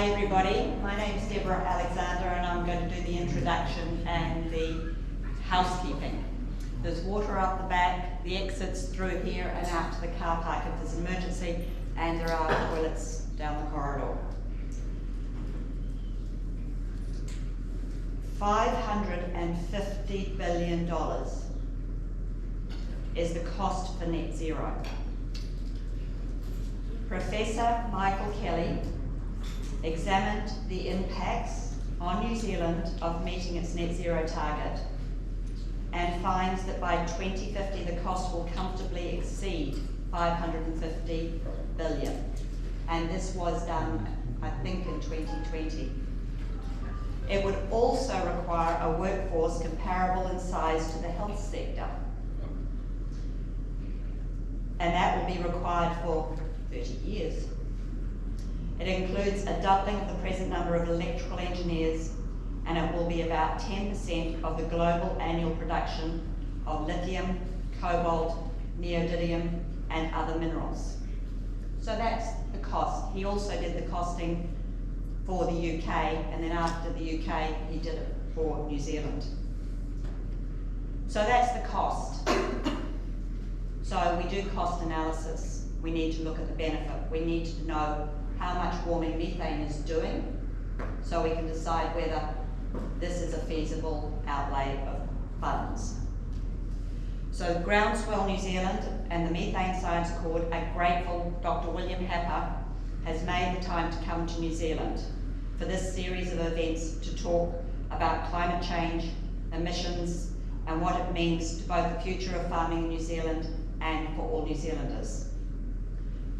Hi everybody, my name's Deborah Alexander and I'm going to do the introduction and the housekeeping. There's water out the back, the exits through here and out to the car park if there's an emergency, and there are toilets down the corridor. $550 billion is the cost for net zero. Professor Michael Kelly examined the impacts on New Zealand of meeting its net zero target and finds that by 2050 the cost will comfortably exceed $550 billion. And this was done, I think, in 2020. It would also require a workforce comparable in size to the health sector. And that will be required for 30 years. It includes a doubling of the present number of electrical engineers, and it will be about 10% of the global annual production of lithium, cobalt, neodymium, and other minerals. So that's the cost. He also did the costing for the UK, and then after the UK, he did it for New Zealand. So that's the cost. So we do cost analysis. We need to look at the benefit. We need to know how much warming methane is doing, so we can decide whether this is a feasible outlay of funds. So Groundswell New Zealand and the Methane Science Accord are grateful Dr. William Happer has made the time to come to New Zealand for this series of events to talk about climate change, emissions, and what it means to both the future of farming in New Zealand and for all New Zealanders.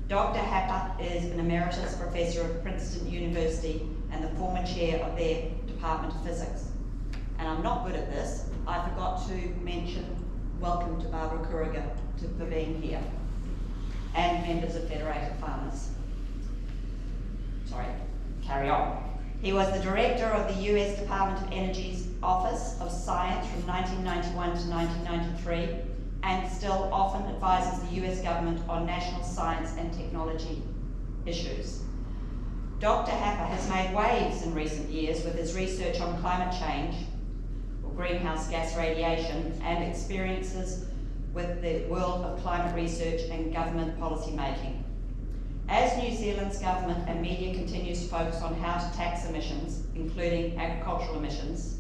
Dr. Happer is an emeritus professor of Princeton University and the former chair of their Department of Physics. And I'm not good at this. I forgot to mention welcome to Barbara Kuriger for being here, and members of Federated Farmers. Sorry, carry on. He was the director of the US Department of Energy's Office of Science from 1991 to 1993, and still often advises the US government on national science and technology issues. Dr. Happer has made waves in recent years with his research on climate change, or greenhouse gas radiation, and experiences with the world of climate research and government policy making. As New Zealand's government and media continues to focus on how to tax emissions, including agricultural emissions,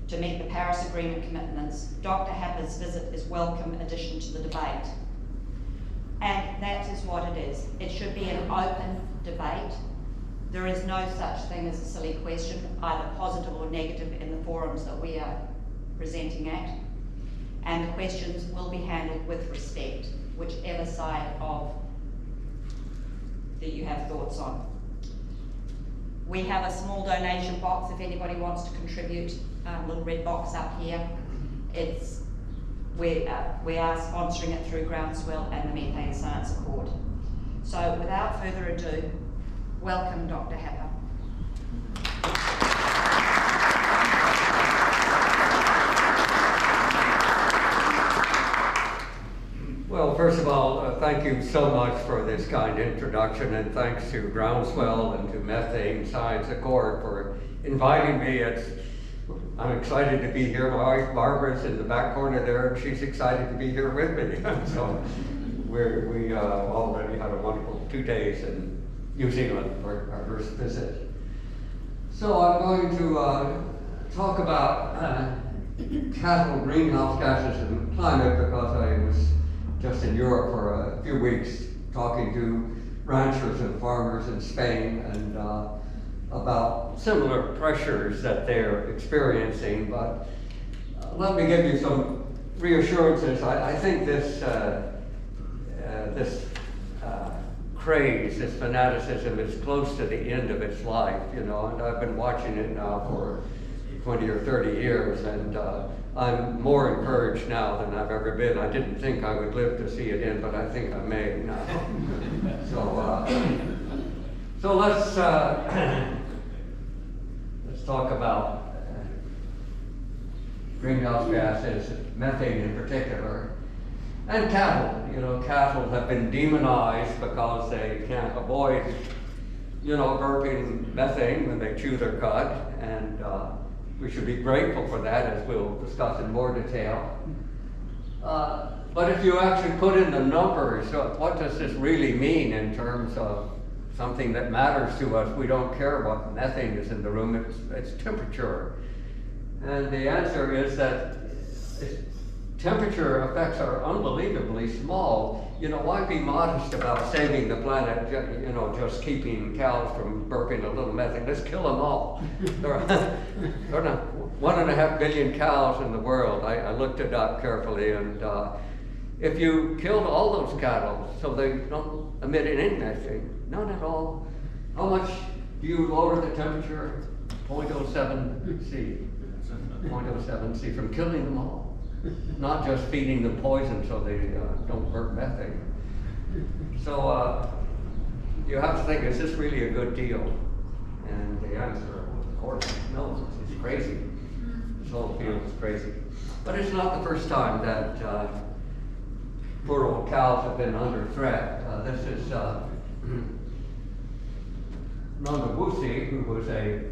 to meet the Paris Agreement commitments, Dr. Happer's visit is a welcome addition to the debate. And that is what it is. It should be an open debate. There is no such thing as a silly question, either positive or negative, in the forums that we are presenting at. And the questions will be handled with respect, whichever side of that you have thoughts on. We have a small donation box if anybody wants to contribute. Little red box up here. We are sponsoring it through Groundswell and the Methane Science Accord. So without further ado, welcome Dr. Happer. Well, first of all, thank you so much for this kind introduction, and thanks to Groundswell and to Methane Science Accord for inviting me. I'm excited to be here. My wife Barbara's in the back corner there, and she's excited to be here with me. So we already had a wonderful 2 days in New Zealand for our first visit. So I'm going to talk about cattle, greenhouse gases, and climate, because I was just in Europe for a few weeks talking to ranchers and farmers in Spain, and about similar pressures that they're experiencing. But let me give you some reassurances. I think this craze, this fanaticism, is close to the end of its life, and I've been watching it now for 20 or 30 years, and I'm more encouraged now than I've ever been. I didn't think I would live to see it end, but I think I may now. So let's talk about greenhouse gases, methane in particular, and cattle. Cattle have been demonized because they can't avoid burping methane when they chew their cud, and we should be grateful for that, as we'll discuss in more detail. But if you actually put in the numbers, what does this really mean in terms of something that matters to us? We don't care what methane is in the room, it's temperature. And the answer is that temperature effects are unbelievably small. Why be modest about saving the planet, just keeping cows from burping a little methane? Let's kill them all. There are 1.5 billion cows in the world. I looked it up carefully, and if you killed all those cattle so they don't emit any methane, none at all, how much do you lower the temperature? 0.07 C. 0.07 C from killing them all. Not just feeding them poison so they don't burp methane. So you have to think, is this really a good deal? And the answer, of course, no, it's crazy. This whole field is crazy. But it's not the first time that poor old cows have been under threat. This is Nanda Wusi, who was a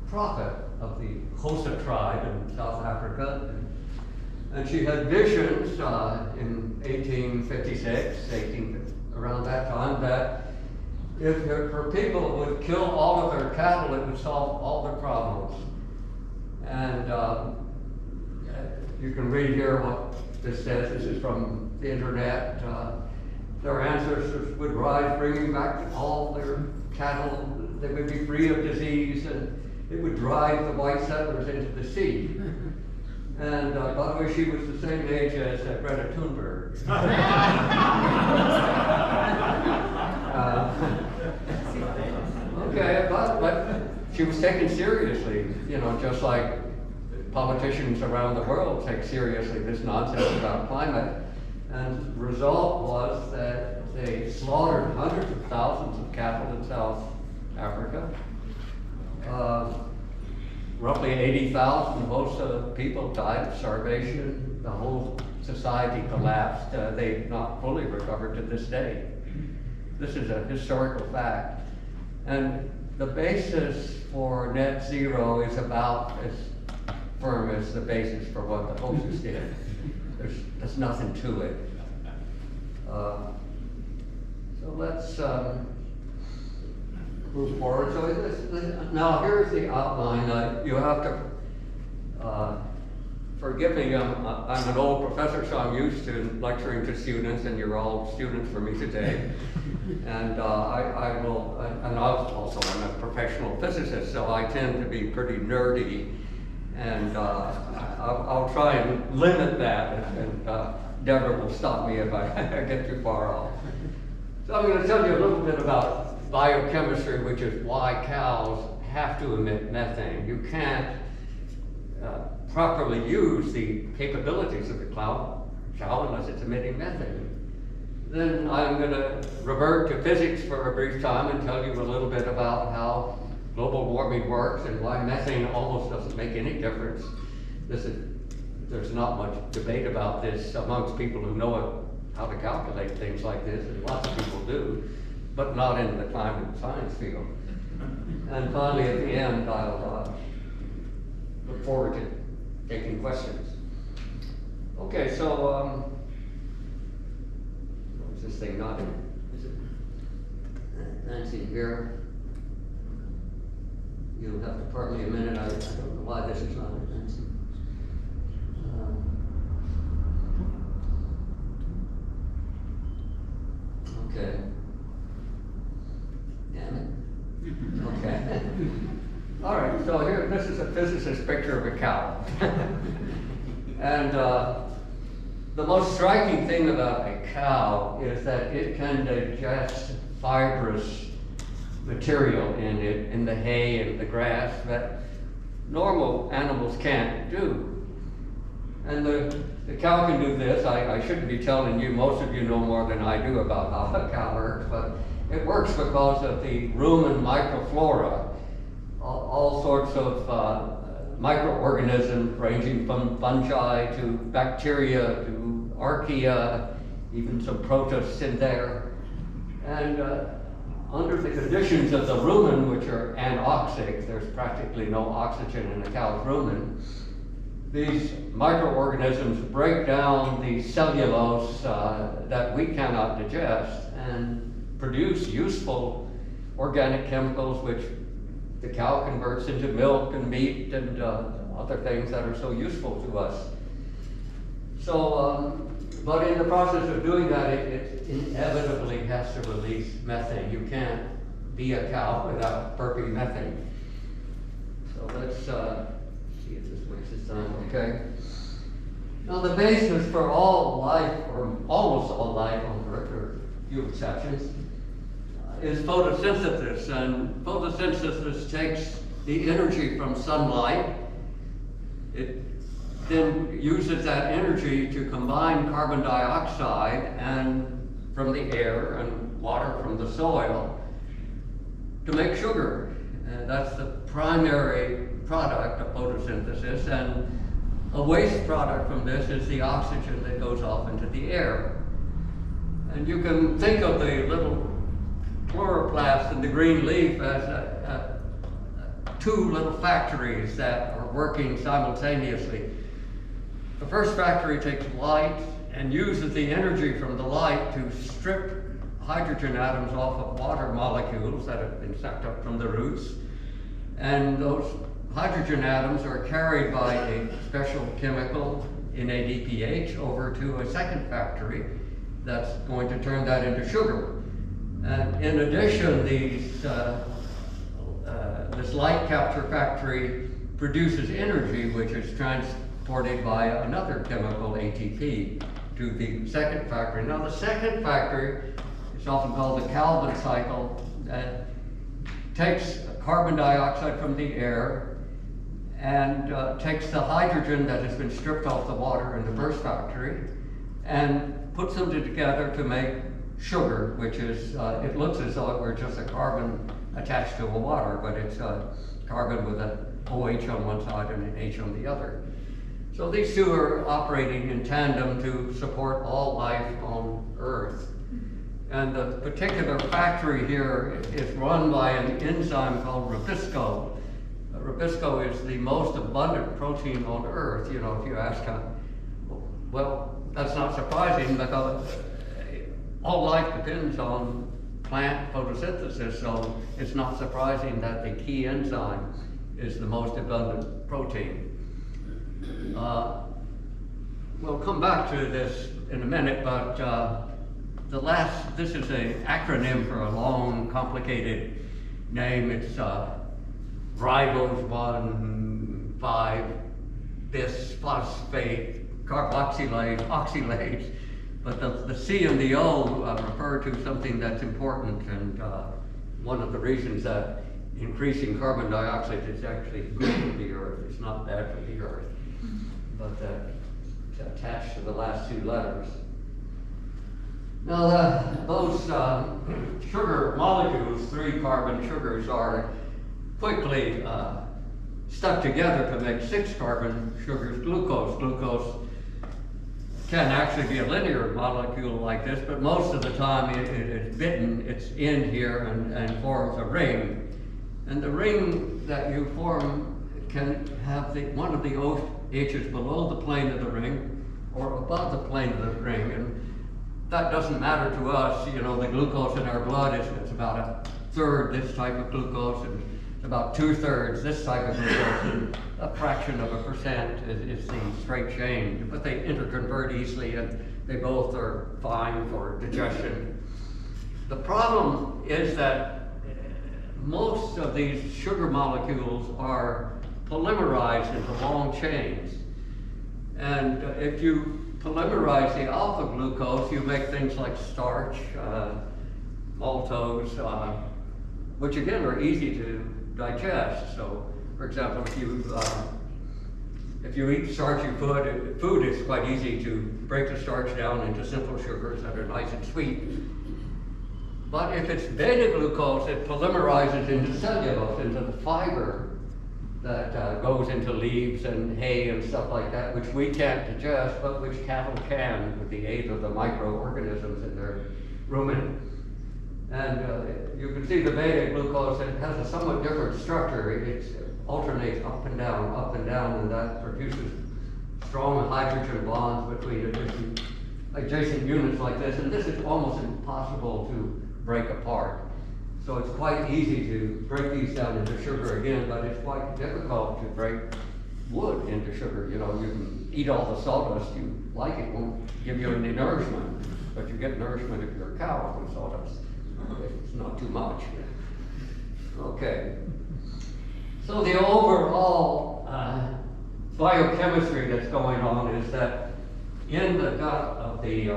prophet of the Xhosa tribe in South Africa. And she had visions in 1856, around that time, that if her people would kill all of their cattle, it would solve all their problems. And you can read here what this says. This is from the internet. Their ancestors would rise, bringing back all their cattle. They would be free of disease, and it would drive the white settlers into the sea. And by the way, she was the same age as Greta Thunberg. Okay, but she was taken seriously, just like politicians around the world take seriously this nonsense about climate. And the result was that they slaughtered hundreds of thousands of cattle in South Africa. Roughly 80,000 Xhosa people died of starvation. The whole society collapsed. They've not fully recovered to this day. This is a historical fact. And the basis for net zero is about as firm as the basis for what the Xhosas did. There's nothing to it. So let's move forward. So now here's the outline. You have to forgive me. I'm an old professor, so I'm used to lecturing to students, and you're all students for me today. And I will. And I'm a professional physicist, so I tend to be pretty nerdy. And I'll try and limit that, and Deborah will stop me if I get too far off. So I'm going to tell you a little bit about biochemistry, which is why cows have to emit methane. You can't properly use the capabilities of the cow unless it's emitting methane. Then I'm going to revert to physics for a brief time and tell you a little bit about how global warming works and why methane almost doesn't make any difference. There's not much debate about this amongst people who know how to calculate things like this, and lots of people do, but not in the climate science field. And finally, at the end, I'll look forward to taking questions. Okay, so is this thing not in? Is it Nancy here? You'll have to pardon me a minute. I don't know why this is not in Nancy. Okay. Damn it. Okay. All right, so here, this is a physicist's picture of a cow. And the most striking thing about a cow is that it can digest fibrous material in the hay and the grass that normal animals can't do. And the cow can do this. I shouldn't be telling you, most of you know more than I do about how a cow works, but it works because of the rumen microflora, all sorts of microorganisms ranging from fungi to bacteria to archaea, even some protists in there. And under the conditions of the rumen, which are anoxic, there's practically no oxygen in a cow's rumen, these microorganisms break down the cellulose that we cannot digest and produce useful organic chemicals which the cow converts into milk and meat and other things that are so useful to us. So, but in the process of doing that, it inevitably has to release methane. You can't be a cow without burping methane. So let's see if this makes it sound okay. Now the basis for all life, or almost all life on Earth, or a few exceptions, is photosynthesis. And photosynthesis takes the energy from sunlight. It then uses that energy to combine carbon dioxide and from the air and water from the soil to make sugar. And that's the primary product of photosynthesis. And a waste product from this is the oxygen that goes off into the air. And you can think of the little chloroplast in the green leaf as two little factories that are working simultaneously. The first factory takes light and uses the energy from the light to strip hydrogen atoms off of water molecules that have been sucked up from the roots. And those hydrogen atoms are carried by a special chemical, NADPH, over to a second factory that's going to turn that into sugar. And in addition, this light capture factory produces energy which is transported by another chemical, ATP, to the second factory. Now the second factory is often called the Calvin cycle, that takes carbon dioxide from the air and takes the hydrogen that has been stripped off the water in the first factory and puts them together to make sugar, which is, it looks as though it were just a carbon attached to a water, but it's a carbon with an OH on one side and an H on the other. So these two are operating in tandem to support all life on Earth. And the particular factory here is run by an enzyme called Rubisco. Rubisco is the most abundant protein on Earth. You know, if you ask how, well, that's not surprising because all life depends on plant photosynthesis, so it's not surprising that the key enzyme is the most abundant protein. We'll come back to this in a minute, but this is an acronym for a long, complicated name. It's ribose 1,5-bisphosphate carboxylase, oxalase. But the C and the O refer to something that's important, and one of the reasons that increasing carbon dioxide is actually good for the Earth. It's not bad for the Earth, but it's attached to the last two letters. Now those sugar molecules, 3 carbon sugars, are quickly stuck together to make 6 carbon sugars, glucose. Glucose can actually be a linear molecule like this, but most of the time it is bitten, it's in here and forms a ring. And the ring that you form can have one of the OHs below the plane of the ring or above the plane of the ring. And that doesn't matter to us. You know, the glucose in our blood is about 1/3 this type of glucose, and it's about 2/3 this type of glucose, and a fraction of a percent is the straight chain. But they interconvert easily, and they both are fine for digestion. The problem is that most of these sugar molecules are polymerized into long chains. And if you polymerize the alpha glucose, you make things like starch, maltose, which again are easy to digest. So, for example, if you eat starchy food, it's quite easy to break the starch down into simple sugars that are nice and sweet. But if it's beta glucose, it polymerizes into cellulose, into the fiber that goes into leaves and hay and stuff like that, which we can't digest, but which cattle can with the aid of the microorganisms in their rumen. And you can see the beta glucose, it has a somewhat different structure. It alternates up and down, and that produces strong hydrogen bonds between adjacent units like this. And this is almost impossible to break apart. So it's quite easy to break these down into sugar again, but it's quite difficult to break wood into sugar. You know, you can eat all the sawdust you like, it won't give you any nourishment, but you get nourishment if you're a cow from sawdust. It's not too much. Okay. So the overall biochemistry that's going on is that in the gut of the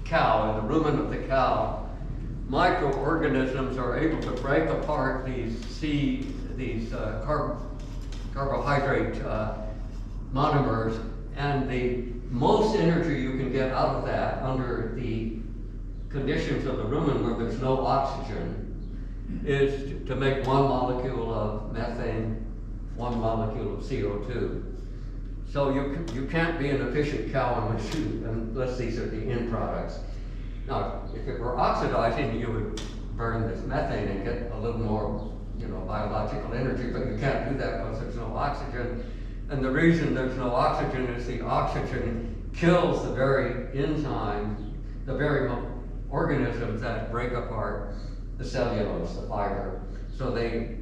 cow, in the rumen of the cow, microorganisms are able to break apart these carbohydrate monomers, and the most energy you can get out of that under the conditions of the rumen where there's no oxygen is to make one molecule of methane, one molecule of CO2. So you can't be an efficient cow unless these are the end products. Now, if it were oxidizing, you would burn this methane and get a little more, you know, biological energy, but you can't do that because there's no oxygen. And the reason there's no oxygen is the oxygen kills the very enzymes, the very organisms that break apart the cellulose, the fiber. So they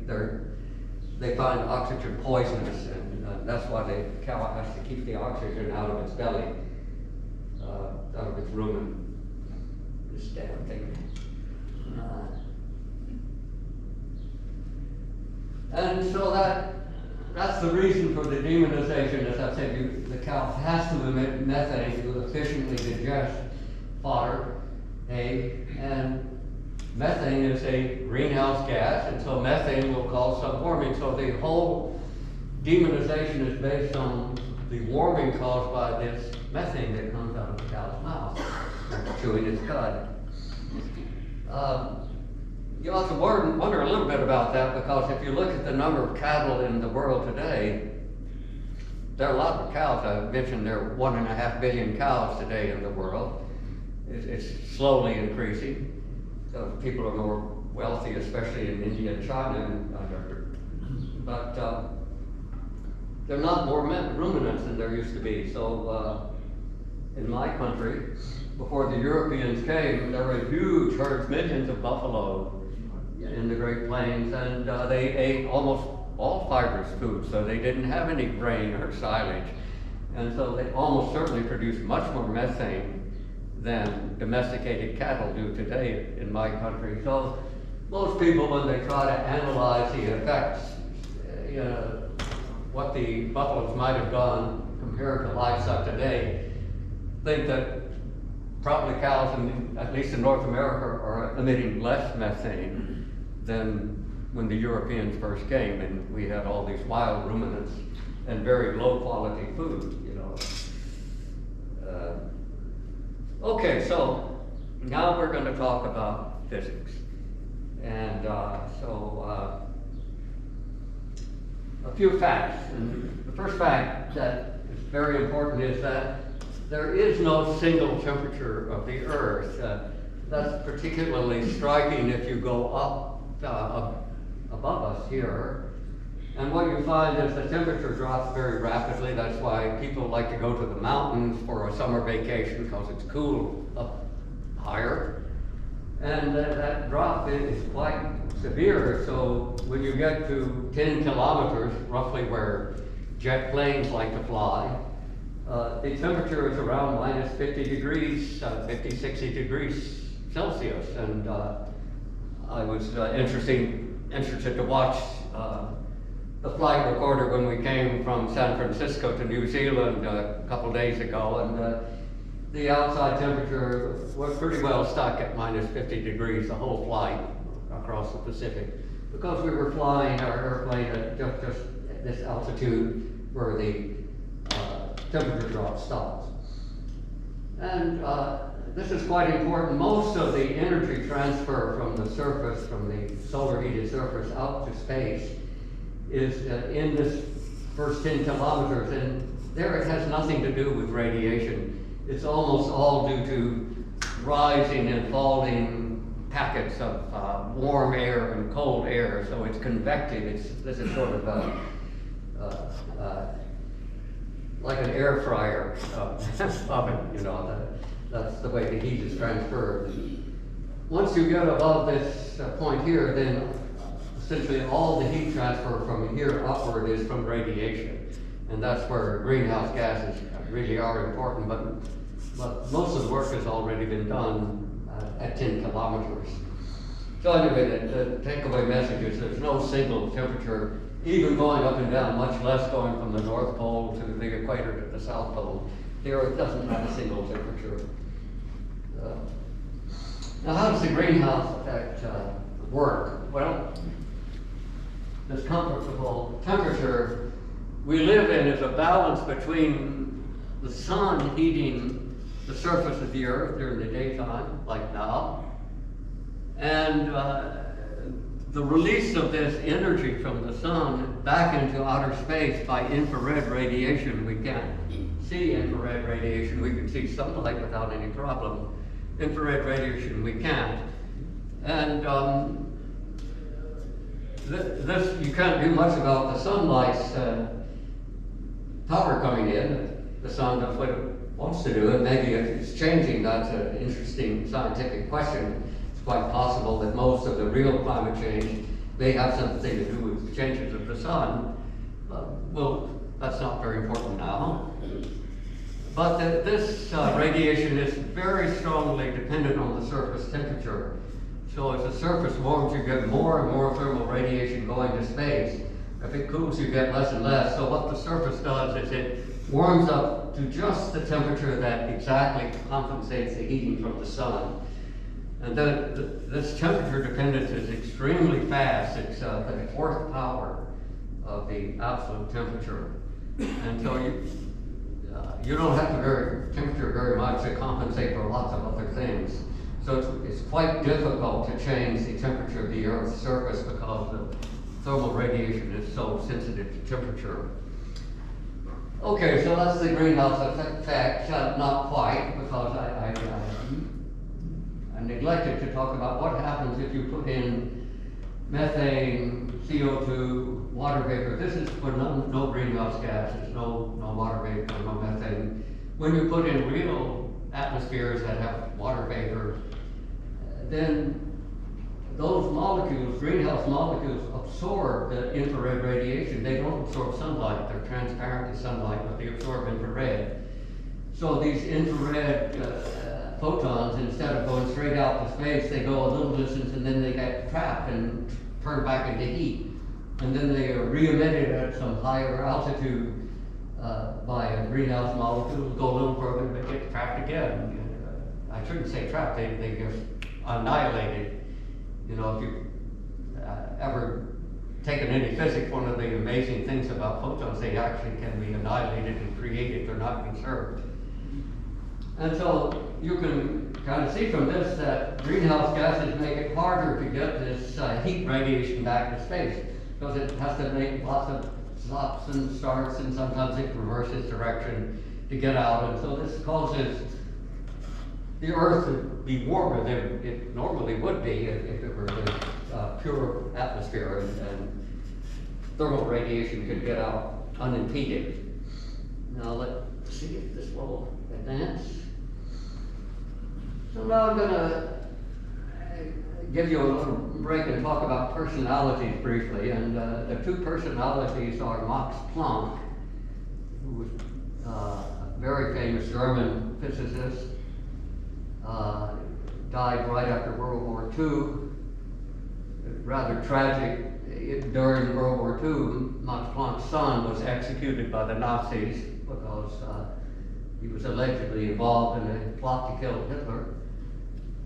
find oxygen poisonous, and that's why the cow has to keep the oxygen out of its belly, out of its rumen. This damn thing. And so that's the reason for the demonization. As I said, the cow has to emit methane to efficiently digest fodder, and methane is a greenhouse gas, and so methane will cause some warming. So the whole demonization is based on the warming caused by this methane that comes out of the cow's mouth, chewing its cud. You ought to wonder a little bit about that, because if you look at the number of cattle in the world today, there are a lot of cows. I mentioned there are 1.5 billion cows today in the world. It's slowly increasing. So people are more wealthy, especially in India and China, but there are not more ruminants than there used to be. So in my country, before the Europeans came, there were huge herds, millions of buffalo in the Great Plains, and they ate almost all fibrous food, so they didn't have any grain or silage. And so they almost certainly produced much more methane than domesticated cattle do today in my country. So most people, when they try to analyze the effects, what the buffaloes might have done compared to livestock today, think that probably cows, at least in North America, are emitting less methane than when the Europeans first came, and we had all these wild ruminants and very low quality food, you know. Okay, so now we're going to talk about physics. And a few facts. And the first fact that is very important is that there is no single temperature of the Earth. That's particularly striking if you go up above us here. And what you find is the temperature drops very rapidly. That's why people like to go to the mountains for a summer vacation, because it's cool up higher. And that drop is quite severe. So when you get to 10 kilometers, roughly where jet planes like to fly, the temperature is around minus 50 degrees, 50, 60 degrees Celsius. And I was interested to watch the flight recorder when we came from San Francisco to New Zealand a couple days ago, and the outside temperature was pretty well stuck at minus 50 degrees the whole flight across the Pacific, because we were flying our airplane at just this altitude where the temperature drop stops. And this is quite important. Most of the energy transfer from the surface, from the solar heated surface out to space, is in this first 10 kilometers, and there it has nothing to do with radiation. It's almost all due to rising and falling packets of warm air and cold air, so it's convective. This is sort of like an air fryer oven, you know. That's the way the heat is transferred. Once you get above this point here, then essentially all the heat transfer from here upward is from radiation. And that's where greenhouse gases really are important, but most of the work has already been done at 10 kilometers. So anyway, the takeaway message is there's no single temperature, even going up and down, much less going from the North Pole to the equator to the South Pole. The Earth doesn't have a single temperature. Now, how does the greenhouse effect work? Well, this comfortable temperature we live in is a balance between the sun heating the surface of the Earth during the daytime, like now, and the release of this energy from the sun back into outer space by infrared radiation. We can't see infrared radiation. We can see sunlight without any problem. Infrared radiation we can't. And this, you can't do much about the sunlight's power coming in. The sun does what it wants to do, and maybe it's changing. That's an interesting scientific question. It's quite possible that most of the real climate change may have something to do with changes of the sun. Well, that's not very important now. But this radiation is very strongly dependent on the surface temperature. So as the surface warms, you get more and more thermal radiation going to space. If it cools, you get less and less. So what the surface does is it warms up to just the temperature that exactly compensates the heating from the sun. And then this temperature dependence is extremely fast. It's the fourth power of the absolute temperature. And so you don't have to vary temperature very much to compensate for lots of other things. So it's quite difficult to change the temperature of the Earth's surface because the thermal radiation is so sensitive to temperature. Okay, so that's the greenhouse effect. Not quite, because I neglected to talk about what happens if you put in methane, CO2, water vapor. This is for no greenhouse gases, no water vapor, no methane. When you put in real atmospheres that have water vapor, then those molecules, greenhouse molecules, absorb the infrared radiation. They don't absorb sunlight. They're transparent to sunlight, but they absorb infrared. So these infrared photons, instead of going straight out to space, they go a little distance and then they get trapped and turned back into heat. And then they are re-emitted at some higher altitude by a greenhouse molecule, go a little further, but get trapped again. I shouldn't say trapped, they get annihilated. You know, if you've ever taken any physics, one of the amazing things about photons, they actually can be annihilated and created. They're not conserved. And so you can kind of see from this that greenhouse gases make it harder to get this heat radiation back to space, because it has to make lots of stops and starts, and sometimes it reverses direction to get out. And so this causes the Earth to be warmer than it normally would be if it were a pure atmosphere and thermal radiation could get out unimpeded. Now let's see if this will advance. So now I'm going to give you a little break and talk about personalities briefly. And the two personalities are Max Planck, who was a very famous German physicist, died right after World War II. Rather tragic. During World War II, Max Planck's son was executed by the Nazis because he was allegedly involved in a plot to kill Hitler.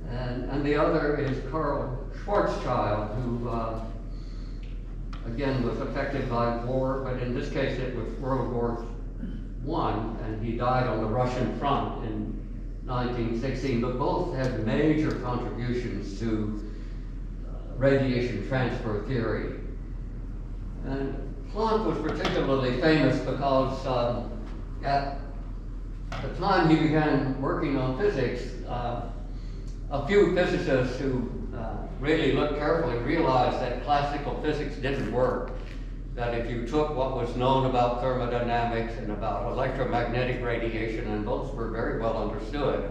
And the other is Karl Schwarzschild, who again was affected by war, but in this case it was World War I, and he died on the Russian front in 1916, but both had major contributions to radiation transfer theory. And Planck was particularly famous because at the time he began working on physics, a few physicists who really looked carefully, realized that classical physics didn't work. That if you took what was known about thermodynamics and about electromagnetic radiation, and both were very well understood,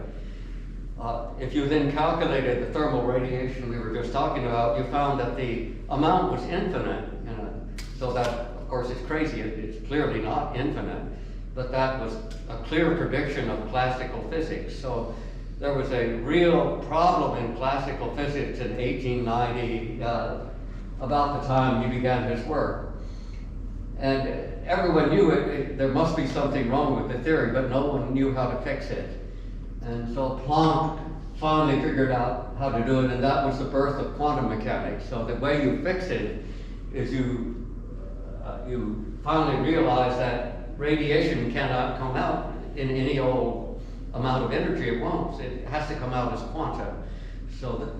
if you then calculated the thermal radiation we were just talking about, you found that the amount was infinite. So that, of course, it's crazy. It's clearly not infinite, but that was a clear prediction of classical physics. So there was a real problem in classical physics in 1890, about the time he began his work. And everyone knew there must be something wrong with the theory, but no one knew how to fix it. And so Planck finally figured out how to do it, and that was the birth of quantum mechanics. So the way you fix it is you finally realize that radiation cannot come out in any old amount of energy it won't. It has to come out as quanta. So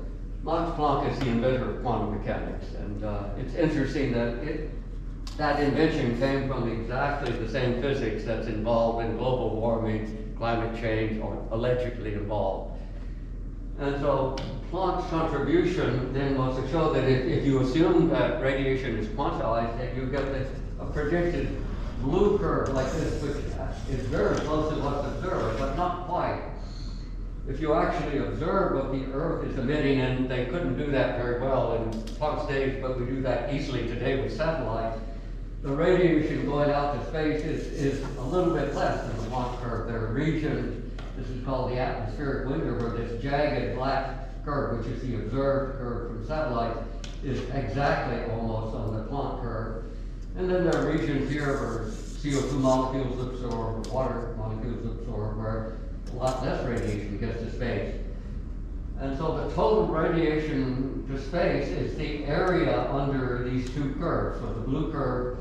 Max Planck is the inventor of quantum mechanics, and it's interesting that that invention came from exactly the same physics that's involved in global warming, climate change, or allegedly involved. And so Planck's contribution then was to show that if you assume that radiation is quantized, that you get a predicted blue curve like this, which is very close to what's observed, but not quite. If you actually observe what the Earth is emitting, and they couldn't do that very well in Planck's days, but we do that easily today with satellites, the radiation going out to space is a little bit less than the Planck curve. There are regions, this is called the atmospheric window, where this jagged black curve, which is the observed curve from satellites, is exactly almost on the Planck curve. And then there are regions here where CO2 molecules absorb, water molecules absorb, where a lot less radiation gets to space. And so the total radiation to space is the area under these two curves. So the blue curve,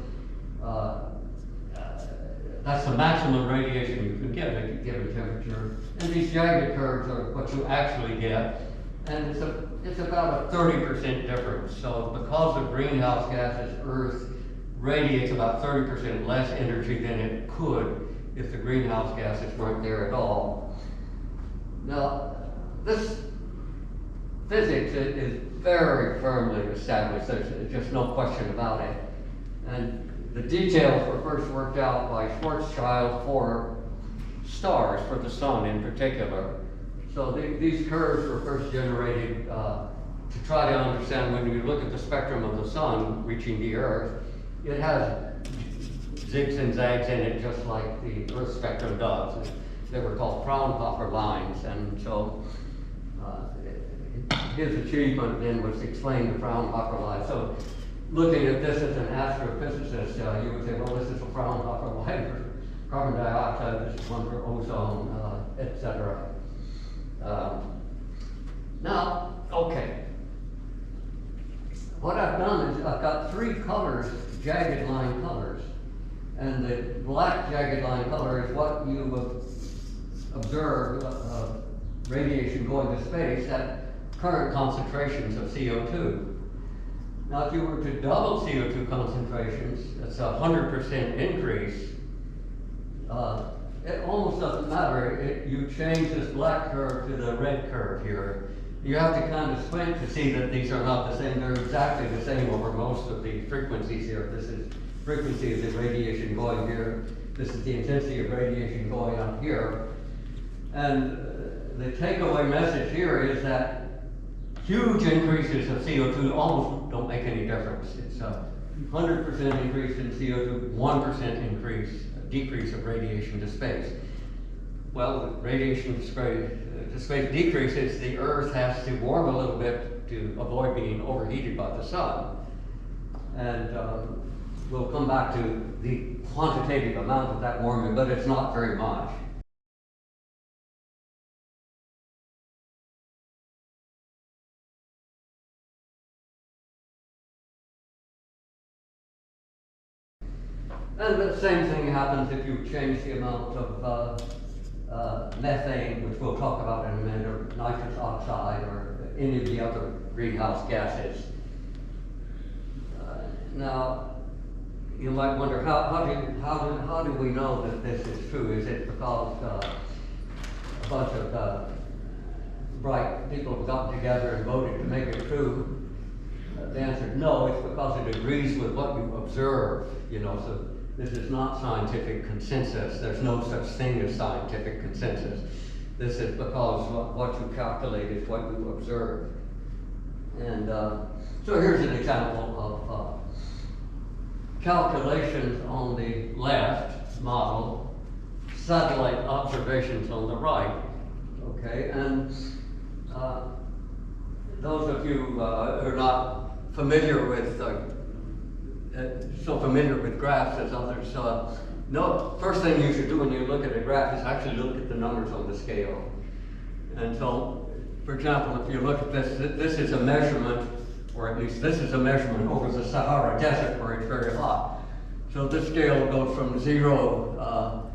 that's the maximum radiation you can get at a given temperature. And these jagged curves are what you actually get. And it's about a 30% difference. So because of greenhouse gases, Earth radiates about 30% less energy than it could if the greenhouse gases weren't there at all. Now, this physics is very firmly established. There's just no question about it. And the details were first worked out by Schwarzschild for stars, for the sun in particular. So these curves were first generated to try to understand, when you look at the spectrum of the sun reaching the Earth, it has zigs and zags in it just like the Earth spectrum does. They were called Fraunhofer lines, and so his achievement then was to explain the Fraunhofer line. So looking at this as an astrophysicist, you would say, well, this is a Fraunhofer line for carbon dioxide, this is one for ozone, etc. Now, okay. What I've done is I've got three colors, jagged line colors. And the black jagged line color is what you observe radiation going to space at current concentrations of CO2. Now, if you were to double CO2 concentrations, that's a 100% increase. It almost doesn't matter. You change this black curve to the red curve here. You have to kind of squint to see that these are not the same. They're exactly the same over most of the frequencies here. This is frequency of the radiation going here. This is the intensity of radiation going up here. And the takeaway message here is that huge increases of CO2 almost don't make any difference. It's a 100% increase in CO2, 1% decrease of radiation to space. Well, radiation to space decreases, the Earth has to warm a little bit to avoid being overheated by the sun. And we'll come back to the quantitative amount of that warming, but it's not very much. And the same thing happens if you change the amount of methane, which we'll talk about in a minute, or nitrous oxide, or any of the other greenhouse gases. Now, you might wonder, how do we know that this is true? Is it because a bunch of bright people have gotten together and voted to make it true? The answer is no. It's because it agrees with what you observe, you know, so this is not scientific consensus. There's no such thing as scientific consensus. This is because what you calculate is what you observe. And so here's an example of calculations on the left model, satellite observations on the right. Okay, and those of you who are not familiar with, so familiar with graphs as others, no, first thing you should do when you look at a graph is actually look at the numbers on the scale. And so, for example, if you look at this, this is a measurement, or at least this is a measurement over the Sahara Desert where it's very hot. So this scale goes from 0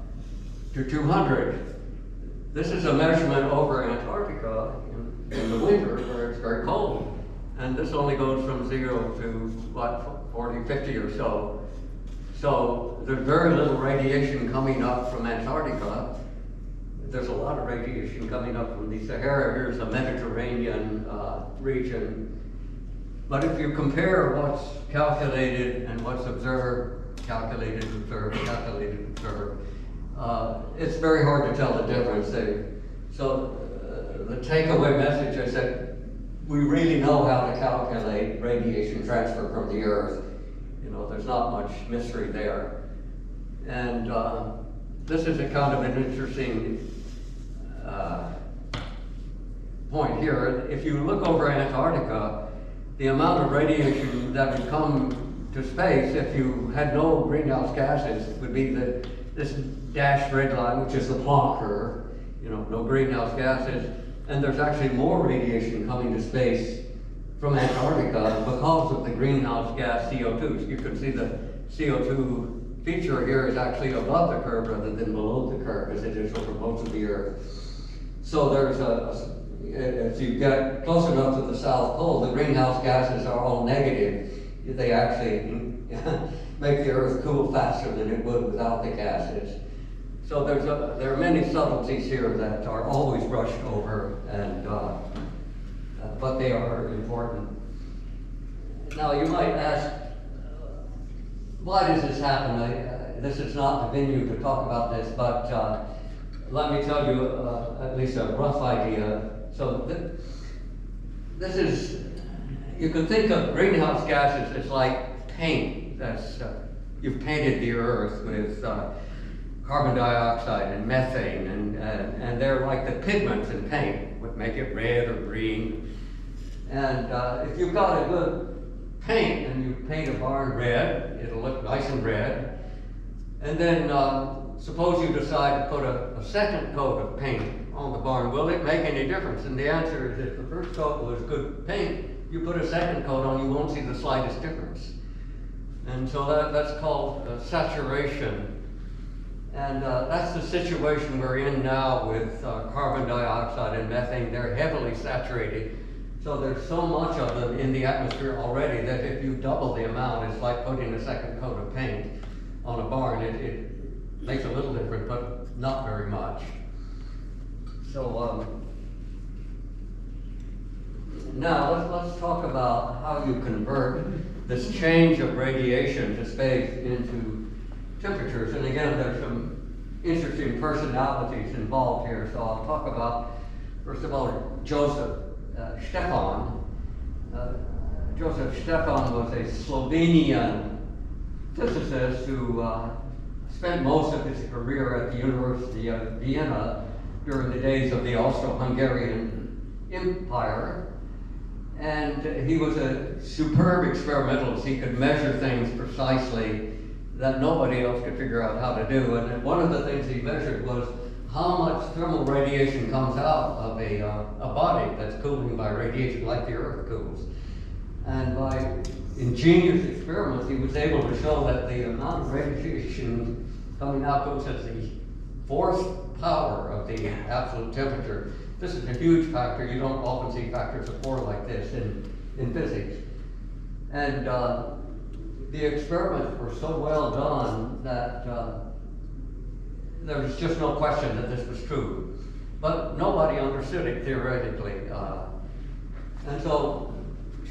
to 200. This is a measurement over Antarctica in the winter where it's very cold. And this only goes from 0 to, what, 40, 50 or so. So there's very little radiation coming up from Antarctica. There's a lot of radiation coming up from the Sahara. Here's the Mediterranean region. But if you compare what's calculated and what's observed, calculated, observed, calculated, observed, it's very hard to tell the difference. The takeaway message is that we really know how to calculate radiation transfer from the Earth. You know, there's not much mystery there. And this is a kind of an interesting point here. If you look over Antarctica, the amount of radiation that would come to space if you had no greenhouse gases would be this dashed red line, which is the Planck curve, you know, no greenhouse gases. And there's actually more radiation coming to space from Antarctica because of the greenhouse gas CO2. You can see the CO2 feature here is actually above the curve rather than below the curve as it is over most of the Earth. So there's if you get close enough to the South Pole, the greenhouse gases are all negative. They actually make the Earth cool faster than it would without the gases. So there are many subtleties here that are always brushed over, and but they are important. Now you might ask, why does this happen? This is not the venue to talk about this, but let me tell you at least a rough idea. So this is, you can think of greenhouse gases as like paint. That's you've painted the Earth with carbon dioxide and methane, and they're like the pigments in paint, would make it red or green. And if you've got a good paint and you paint a barn red, it'll look nice and red. And then suppose you decide to put a second coat of paint on the barn. Will it make any difference? And the answer is if the first coat was good paint, you put a second coat on, you won't see the slightest difference. And so that's called saturation. And that's the situation we're in now with carbon dioxide and methane. They're heavily saturated. So there's so much of them in the atmosphere already that if you double the amount, it's like putting a second coat of paint on a barn. It makes a little difference, but not very much. So now let's talk about how you convert this change of radiation to space into temperatures. And again, there's some interesting personalities involved here. So I'll talk about, first of all, Joseph Stefan. Joseph Stefan was a Slovenian physicist who spent most of his career at the University of Vienna during the days of the Austro-Hungarian Empire. And he was a superb experimentalist. He could measure things precisely that nobody else could figure out how to do. And one of the things he measured was how much thermal radiation comes out of a body that's cooling by radiation, like the Earth cools. And by ingenious experiments, he was able to show that the amount of radiation coming out goes as the fourth power of the absolute temperature. This is a huge factor. You don't often see factors of 4 like this in physics. And the experiments were so well done that there was just no question that this was true. but nobody understood it theoretically. And so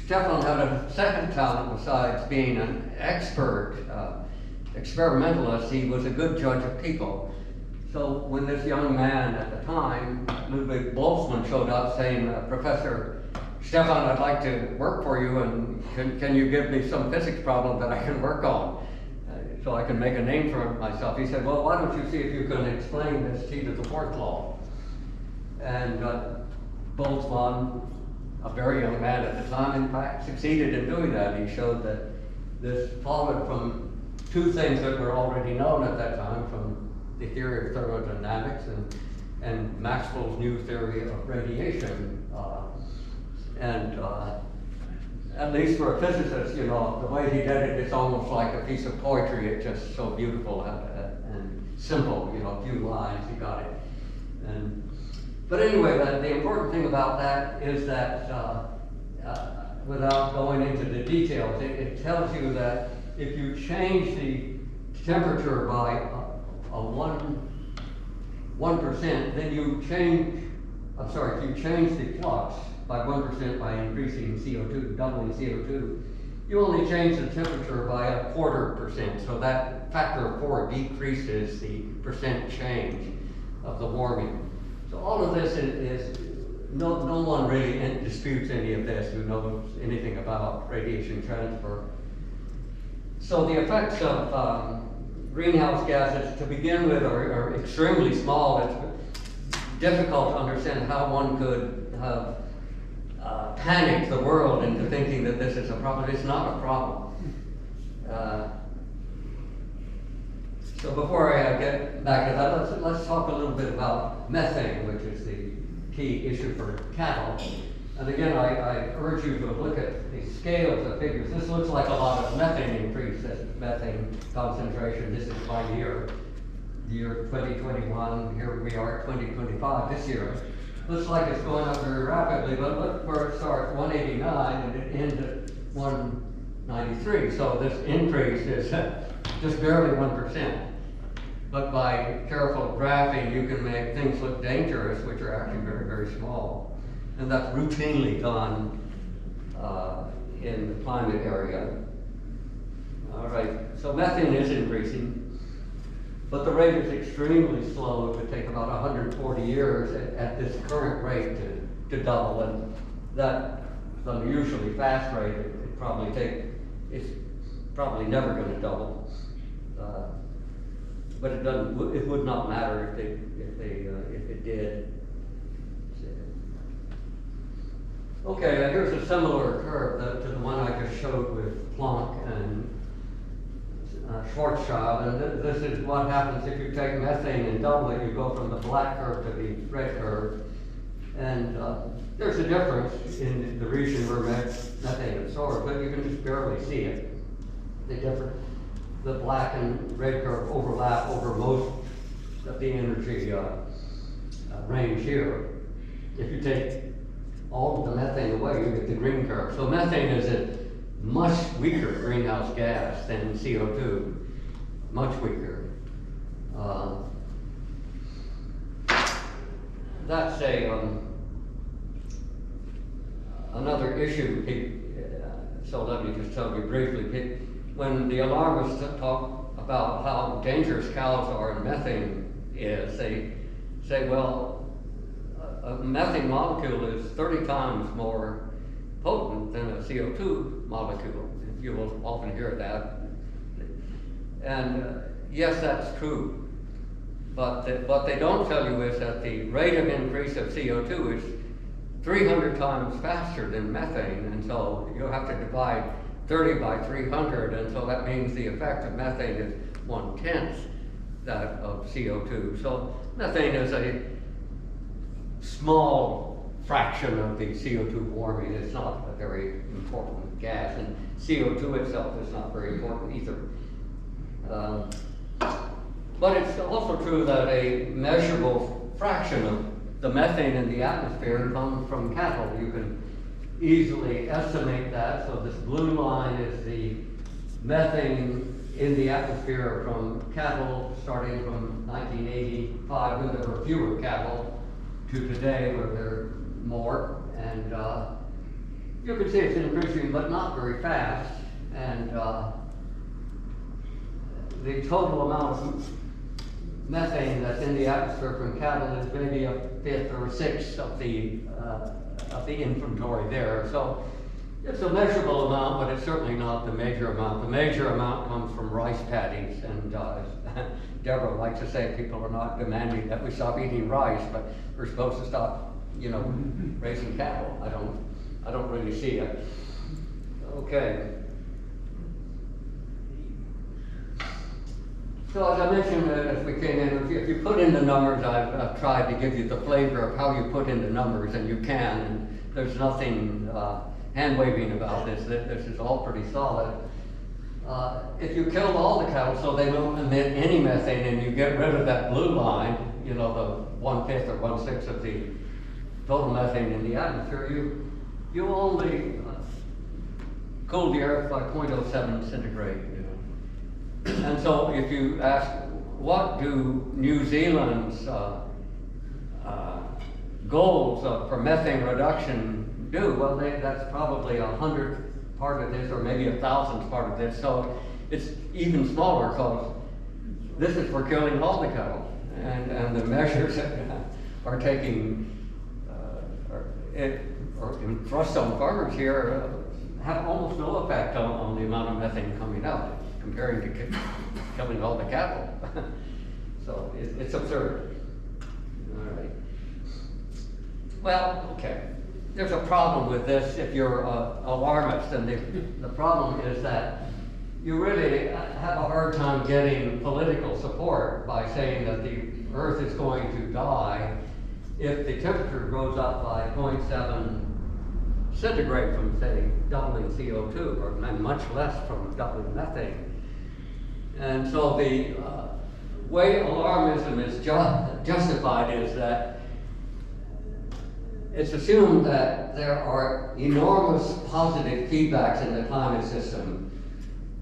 Stefan had a second talent besides being an expert experimentalist. He was a good judge of people. So when this young man at the time, Ludwig Boltzmann, showed up saying, Professor Stefan, I'd like to work for you, and can you give me some physics problem that I can work on so I can make a name for myself? He said, well, why don't you see if you can explain this T to the fourth law? And Boltzmann, a very young man at the time, in fact, succeeded in doing that. He showed that this followed from two things that were already known at that time, from the theory of thermodynamics and Maxwell's new theory of radiation. At least for a physicist, you know, the way he did it, it's almost like a piece of poetry. It's just so beautiful and simple, you know, a few lines, you got it. But anyway, the important thing about that is that, without going into the details, it tells you that if you change the temperature by a 1%, then you change, if you change the flux by 1% by increasing CO2, doubling CO2, you only change the temperature by 1/4%. So that factor of 4 decreases the percent change of the warming. So all of this is no one really disputes any of this who knows anything about radiation transfer. So the effects of greenhouse gases to begin with are extremely small. It's difficult to understand how one could have panicked the world into thinking that this is a problem. It's not a problem. So before I get back to that, let's talk a little bit about methane, which is the key issue for cattle. And again, I urge you to look at the scales of figures. This looks like a lot of methane increase, this methane concentration. This is by year. The year 2021, here we are at 2025, this year. Looks like it's going up very rapidly, but look where it starts, 189, and it ends at 193. So this increase is just barely 1%. But by careful graphing, you can make things look dangerous, which are actually very, very small. And that's routinely done in the climate area. All right, so methane is increasing, but the rate is extremely slow. It would take about 140 years at this current rate to double, and that's an unusually fast rate. It's probably never going to double. But it would not matter if it did. Okay, here's a similar curve to the one I just showed with Planck and Schwarzschild, and this is what happens if you take methane and double it. You go from the black curve to the red curve, and there's a difference in the region where methane is stored, but you can just barely see it. The black and red curve overlap over most of the energy range here. If you take all of the methane away, you get the green curve. So methane is a much weaker greenhouse gas than CO2, much weaker. That's another issue. So let me just tell you briefly. When the alarmists talk about how dangerous cows are and methane is, they say, well, a methane molecule is 30 times more potent than a CO2 molecule. You will often hear that. And yes, that's true. But what they don't tell you is that the rate of increase of CO2 is 300 times faster than methane, and so you'll have to divide 30 by 300, and so that means the effect of methane is 1/10 that of CO2. So methane is a small fraction of the CO2 warming. It's not a very important gas, and CO2 itself is not very important either. But it's also true that a measurable fraction of the methane in the atmosphere comes from cattle. You can easily estimate that. So this blue line is the methane in the atmosphere from cattle starting from 1985, when there were fewer cattle, to today where there are more, and you can see it's increasing, but not very fast, and the total amount of methane that's in the atmosphere from cattle is maybe a fifth or a sixth of the inventory there. So it's a measurable amount, but it's certainly not the major amount. The major amount comes from rice paddies, and Deborah likes to say people are not demanding that we stop eating rice, but we're supposed to stop, raising cattle. I don't really see it. Okay. So as I mentioned as we came in, if you put in the numbers, I've tried to give you the flavor of how you put in the numbers, and you can, and there's nothing hand-waving about this. This is all pretty solid. If you killed all the cattle so they don't emit any methane, and you get rid of that blue line, the 1/5 or 1/6 of the total methane in the atmosphere, you only cool the earth by 0.07 centigrade. And so if you ask, what do New Zealand's goals for methane reduction do? Well, that's probably 100th part of this, or maybe 1,000th part of this. So it's even smaller, because this is for killing all the cattle, and the measures that are taking or thrust on farmers here have almost no effect on the amount of methane coming out, comparing to killing all the cattle. So it's absurd. All right. Well, okay. There's a problem with this if you're alarmist, and the problem is that you really have a hard time getting political support by saying that the Earth is going to die if the temperature goes up by 0.7 centigrade from, say, doubling CO2, and much less from doubling methane. And so the way alarmism is justified is that it's assumed that there are enormous positive feedbacks in the climate system.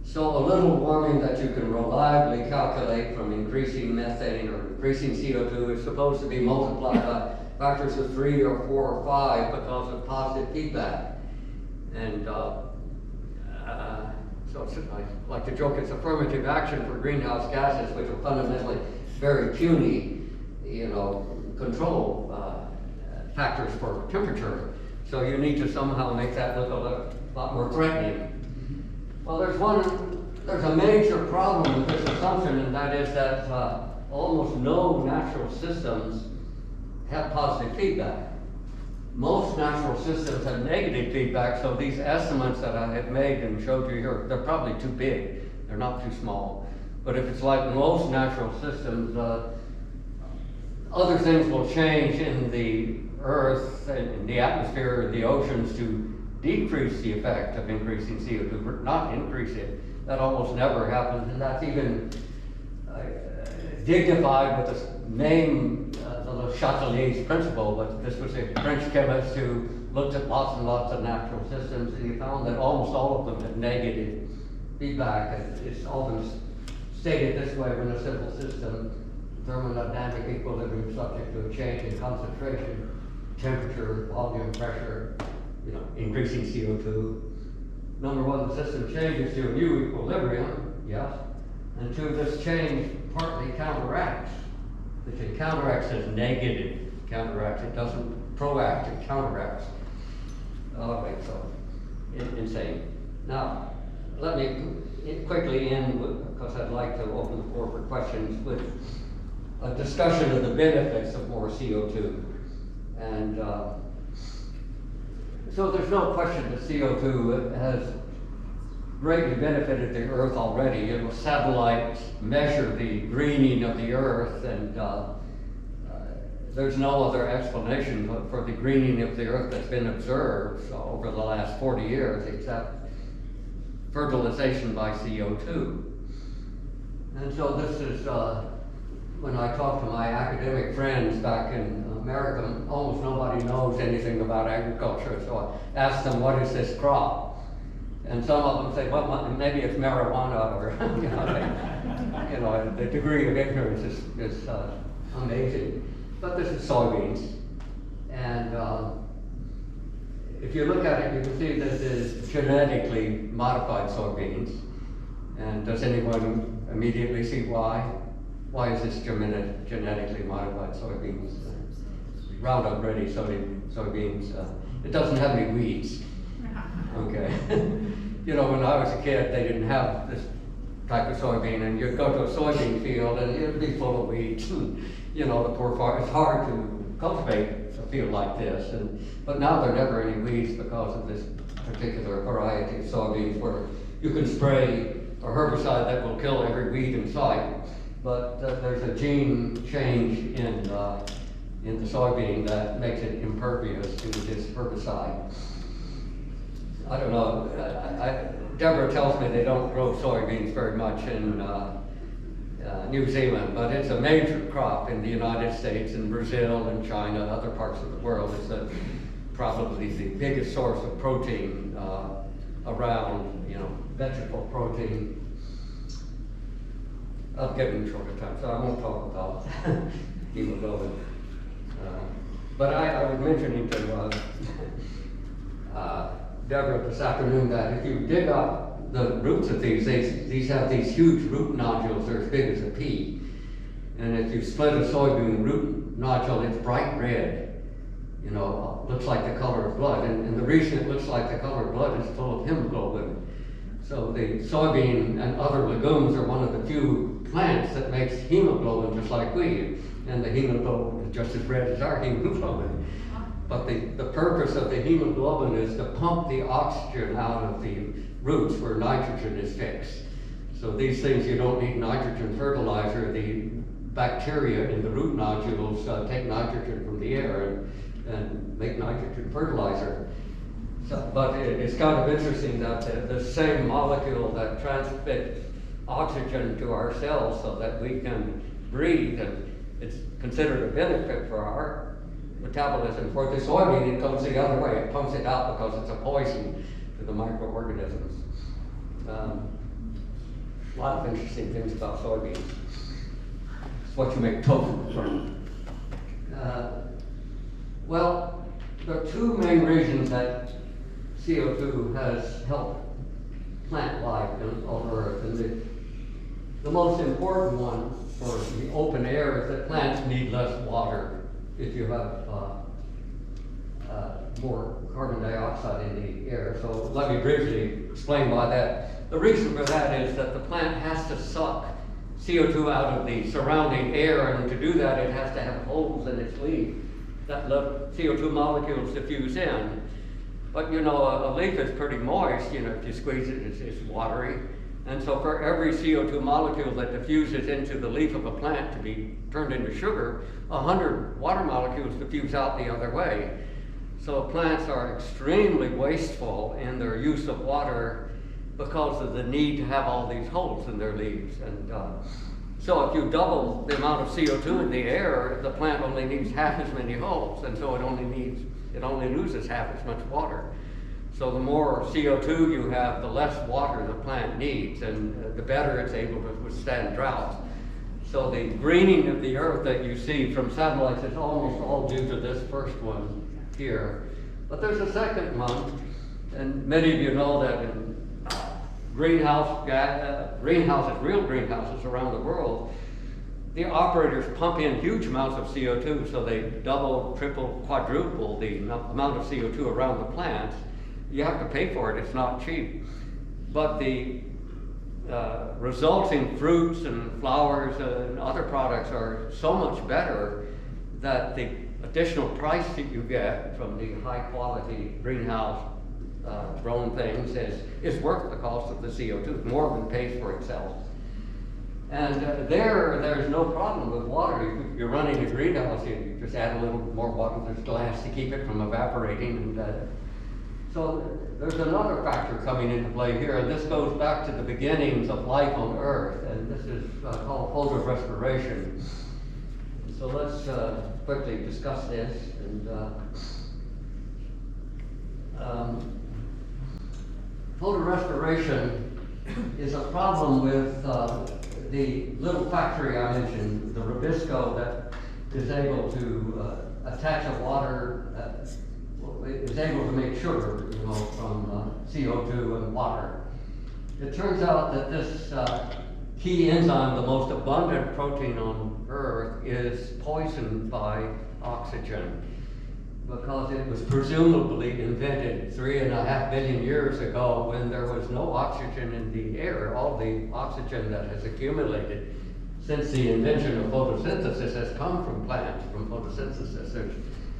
So a little warming that you can reliably calculate from increasing methane or increasing CO2 is supposed to be multiplied by factors of 3 or 4 or 5 because of positive feedback. And so it's, I like to joke, it's affirmative action for greenhouse gases, which are fundamentally very puny, control factors for temperature. So you need to somehow make that look a lot more threatening. Well, there's a major problem with this assumption, and that is that almost no natural systems have positive feedback. Most natural systems have negative feedback, so these estimates that I have made and showed you here, they're probably too big. They're not too small. But if it's like most natural systems, other things will change in the Earth, in the atmosphere, in the oceans to decrease the effect of increasing CO2, not increase it. That almost never happens, and that's even dignified with the name, the Le Chatelier's principle, but this was a French chemist who looked at lots and lots of natural systems, and he found that almost all of them had negative feedback. And it's often stated this way: when a simple system, thermodynamic equilibrium subject to a change in concentration, temperature, volume, pressure, increasing CO2. Number one, the system changes to a new equilibrium, yes. And two, this change partly counteracts. It counteracts as negative, counteracts. It doesn't proact, it counteracts. All right, so insane. Now, let me quickly end, because I'd like to open the floor for questions, with a discussion of the benefits of more CO2. And so there's no question that CO2 has greatly benefited the Earth already. Satellites measure the greening of the Earth, and there's no other explanation for the greening of the Earth that's been observed over the last 40 years except fertilization by CO2. And so this is, when I talk to my academic friends back in America, almost nobody knows anything about agriculture, so I ask them, what is this crop? And some of them say, well, maybe it's marijuana, or, the degree of ignorance is amazing. But this is soybeans. And if you look at it, you can see that it's genetically modified soybeans. And does anyone immediately see why? Why is this genetically modified soybeans? Roundup Ready soybeans. It doesn't have any weeds. Okay. You know, when I was a kid, they didn't have this type of soybean, and you'd go to a soybean field and it'd be full of weeds. You know, the poor farm, it's hard to cultivate a field like this. But now there are never any weeds because of this particular variety of soybeans where you can spray a herbicide that will kill every weed in sight. But there's a gene change in the soybean that makes it impervious to this herbicide. I don't know. Deborah tells me they don't grow soybeans very much in New Zealand, but it's a major crop in the United States and Brazil and China, other parts of the world. It's probably the biggest source of protein around, you know, vegetable protein. I'm getting short of time, so I won't talk about hemoglobin. But I was mentioning to Deborah this afternoon that if you dig up the roots of these have these huge root nodules. They're as big as a pea. And if you split a soybean root nodule, it's bright red. You know, looks like the color of blood. And the reason it looks like the color of blood is full of hemoglobin. So the soybean and other legumes are one of the few plants that makes hemoglobin just like we. And the hemoglobin is just as red as our hemoglobin. But the purpose of the hemoglobin is to pump the oxygen out of the roots where nitrogen is fixed. So these things, you don't need nitrogen fertilizer. The bacteria in the root nodules take nitrogen from the air and make nitrogen fertilizer. So, but it's kind of interesting that the same molecule that transmits oxygen to our cells so that we can breathe, and it's considered a benefit for our metabolism. For the soybean, it goes the other way. It pumps it out because it's a poison to the microorganisms. A lot of interesting things about soybeans. It's what you make tofu from. Well, there are two main reasons that CO2 has helped plant life on Earth. And the most important one for the open air is that plants need less water if you have more carbon dioxide in the air. So let me briefly explain why that. The reason for that is that the plant has to suck CO2 out of the surrounding air, and to do that it has to have holes in its leaf that let CO2 molecules diffuse in. But you know, a leaf is pretty moist. You know, if you squeeze it, it's watery. And so for every CO2 molecule that diffuses into the leaf of a plant to be turned into sugar, 100 water molecules diffuse out the other way. So plants are extremely wasteful in their use of water because of the need to have all these holes in their leaves. And so if you double the amount of CO2 in the air, the plant only needs half as many holes, and so it only loses half as much water. So the more CO2 you have, the less water the plant needs, and the better it's able to withstand drought. So the greening of the earth that you see from satellites is almost all due to this first one here. But there's a second one, and many of you know that in greenhouses, real greenhouses around the world, the operators pump in huge amounts of CO2, so they double, triple, quadruple the amount of CO2 around the plants. You have to pay for it, it's not cheap. But the resulting fruits and flowers and other products are so much better that the additional price that you get from the high quality greenhouse grown things is worth the cost of the CO2, more than pays for itself. And there's no problem with water. If you're running a greenhouse, you just add a little more water. There's glass to keep it from evaporating. And so there's another factor coming into play here, and this goes back to the beginnings of life on Earth, and this is called photorespiration. So let's quickly discuss this. And photorespiration is a problem with the little factory I mentioned, the Rubisco, that is able to attach a water, is able to make sugar, from CO2 and water. It turns out that this key enzyme, the most abundant protein on Earth, is poisoned by oxygen because it was presumably invented 3.5 billion years ago when there was no oxygen in the air. All the oxygen that has accumulated since the invention of photosynthesis has come from plants, from photosynthesis. If